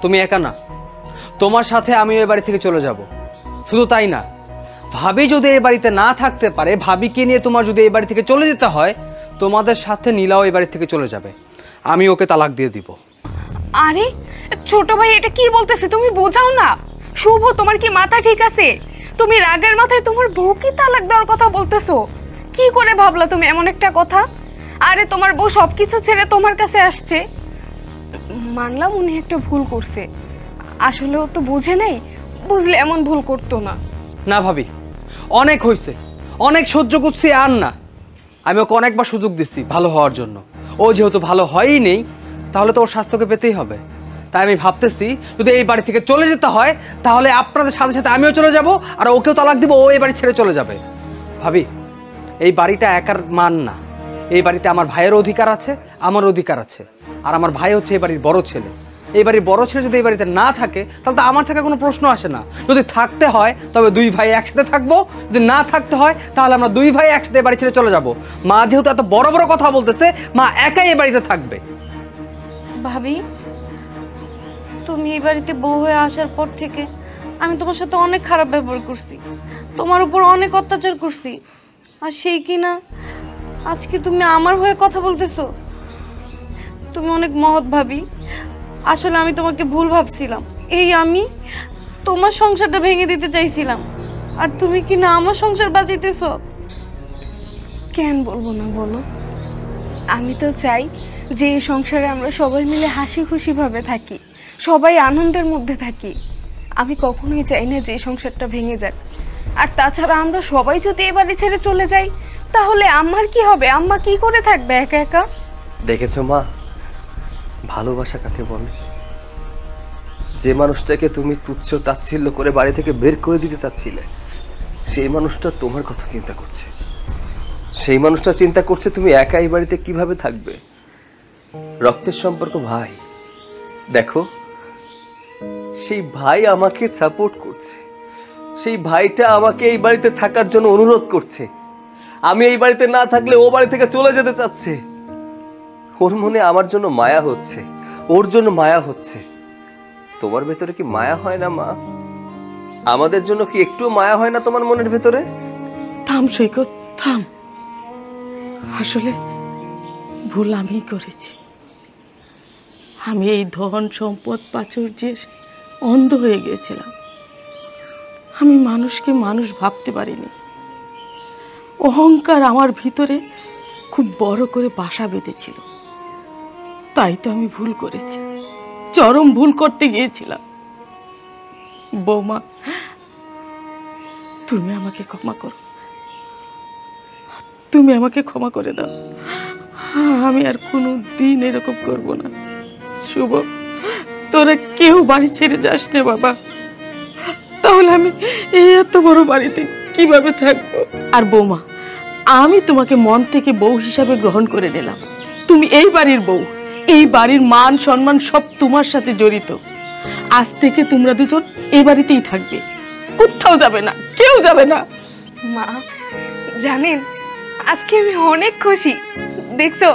তুমি একা না, তোমার সাথে আমি এই বাড়ি থেকে চলে যাব। শুধু তাই না, ভাবি যদি এই বাড়িতে না থাকতে পারে, ভাবিকে নিয়ে তোমার যদি এই বাড়ি থেকে চলে যেতে হয়, তোমাদের সাথে নীলাও এই বাড়ি থেকে চলে যাবে। আমি ওকে তালাক দিয়ে দিব। আরে ছোট ভাই, এটা কি বলতেছে? তুমি বোঝাও না। শুভ, তোমার কি মাথা ঠিক আছে? তুমি রাগের মাথায় তোমার বউকে তালাক দেওয়ার কথা বলতেছো? কি করে ভাবলা তুমি এমন একটা কথা? আরে তোমার বউ সবকিছু ছেড়ে তোমার কাছে আসছে। মানলাম উনি একটা ভুল করছে, আসলে ও তো বুঝে নেই, বুঝলে এমন ভুল করতো না। না ভাবি, অনেক হয়েছে, অনেক সহ্য করছি, আর না। আমি ওকে অনেকবার সুযোগ দিচ্ছি ভালো হওয়ার জন্য। ও যেহেতু ভালো হয়ই নেই, তাহলে তো ওর স্বাস্থ্যকে পেতেই হবে। তাই আমি ভাবতেছি যদি এই বাড়ি থেকে চলে যেতে হয়, তাহলে আপনাদের সাথে সাথে আমিও চলে যাব, আর ওকেও তালাক দিব, ও এই বাড়ি ছেড়ে চলে যাবে। ভাবি, এই বাড়িটা একার মান না। এই বাড়িতে আমার ভাইয়ের অধিকার আছে, আমার অধিকার আছে। আর আমার ভাই হচ্ছে এই বাড়ির বড় ছেলে। এই বাড়ির বড় ছেলে যদি এই বাড়িতে না থাকে, তাহলে তো আমার থাকা কোনো প্রশ্ন আসে না। যদি থাকতে হয় তবে দুই ভাই একসাথে থাকবো, যদি না থাকতে হয় তাহলে আমরা দুই ভাই একসাথে এই বাড়ি ছেড়ে চলে যাব। মা যেহেতু এত বড় বড় কথা বলতেছে, মা একাই এই বাড়িতে থাকবে। ভাবি, তুমি এই বাড়িতে বউ হয়ে আসার পর থেকে আমি তোমার সাথে অনেক খারাপ ব্যবহার করছি, তোমার উপর অনেক অত্যাচার করছি, আর সেই কিনা আজকে তুমি আমার হয়ে কথা বলতেছো। তুমি অনেক মহৎ ভাবি, আসলে আমি তোমাকে ভুল ভাবছিলাম। এই আমি তোমার সংসারটা ভেঙে দিতে চাইছিলাম, আর তুমি কিনা আমার সংসার বাঁচাইতেছো। কেন বলবো না বলো? আমি তো চাই যে এই সংসারে আমরা সবাই মিলে হাসি খুশিভাবে থাকি, সবাই আনন্দের মধ্যে থাকি। আমি কখনোই চাই না যে এই সংসারটা ভেঙে যাক। আর তাছাড়া আমরা সবাই যদি এ বাড়ি ছেড়ে চলে যাই, তাহলে আমার কি হবে? আম্মা কি করে থাকবে একা একা? দেখেছো মা, ভালোবাসা কাকে বলে? যে মানুষটাকে তুমি তুচ্ছ তাচ্ছিল্য করে বাড়ি থেকে বের করে দিতে চাচ্ছিলে, সেই মানুষটা তোমার কথা চিন্তা করছে। সেই মানুষটা চিন্তা করছে তুমি একা এই বাড়িতে কিভাবে থাকবে। রক্তের সম্পর্ক ভাই, দেখো সেই ভাই আমাকে সাপোর্ট করছে, সেই ভাইটা আমাকে এই বাড়িতে থাকার জন্য অনুরোধ করছে। আমি এই বাড়িতে না থাকলে ও বাড়ি থেকে চলে যেতে চাচ্ছে। ওর মনে আমার জন্য মায়া হচ্ছে, ওর জন্য মায়া হচ্ছে। তোমার ভেতরে কি মায়া হয় না মা? আমাদের জন্য কি একটু মায়া হয় না তোমার মনের ভেতরে? থাম সৈকত, থাম। আসলে ভুল আমি করেছি। আমি এই ধন সম্পদ প্রাচুর্যের অন্ধ হয়ে গিয়েছিলাম। আমি মানুষকে মানুষ ভাবতে পারিনি। অহংকার আমার ভিতরে খুব বড় করে বাসা বেঁধেছিল। তাই তো আমি ভুল করেছি, চরম ভুল করতে গিয়েছিলাম। বৌমা, তুমি আমাকে ক্ষমা করো, তুমি আমাকে ক্ষমা করে দাও। আমি আর কোনো দিন এরকম করব না। শুভ, তোরা কেউ বাড়ি ছেড়ে যাস না বাবা, তাহলে আমি এই এত বড় বাড়িতে কিভাবে থাকবো? আর বৌমা, আমি তোমাকে মন থেকে বউ হিসাবে গ্রহণ করে নিলাম। তুমি এই বাড়ির বউ, এই বাড়ির মান সম্মান সব তোমার সাথে জড়িত। আজ থেকে তোমরা দুজন এই বাড়িতেই থাকবে, কোথাও যাবে না, কেউ যাবে না। মা জানেন, আজকে আমি অনেক খুশি। দেখছো,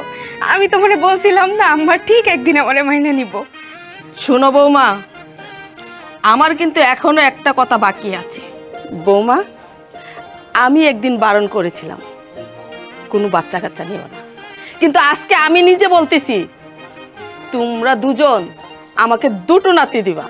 আমি তোমারে বলছিলাম না আম্মা ঠিক একদিন আমারে মাইনা নিব। শোনো বৌমা, আমার কিন্তু এখনো একটা কথা বাকি আছে। বৌমা, আমি একদিন বারণ করেছিলাম কোনো বাচ্চা কাচ্চা নিও না, কিন্তু আজকে আমি নিজে বলতেছি তোমরা দুজন আমাকে দুটো নাতি দিবা।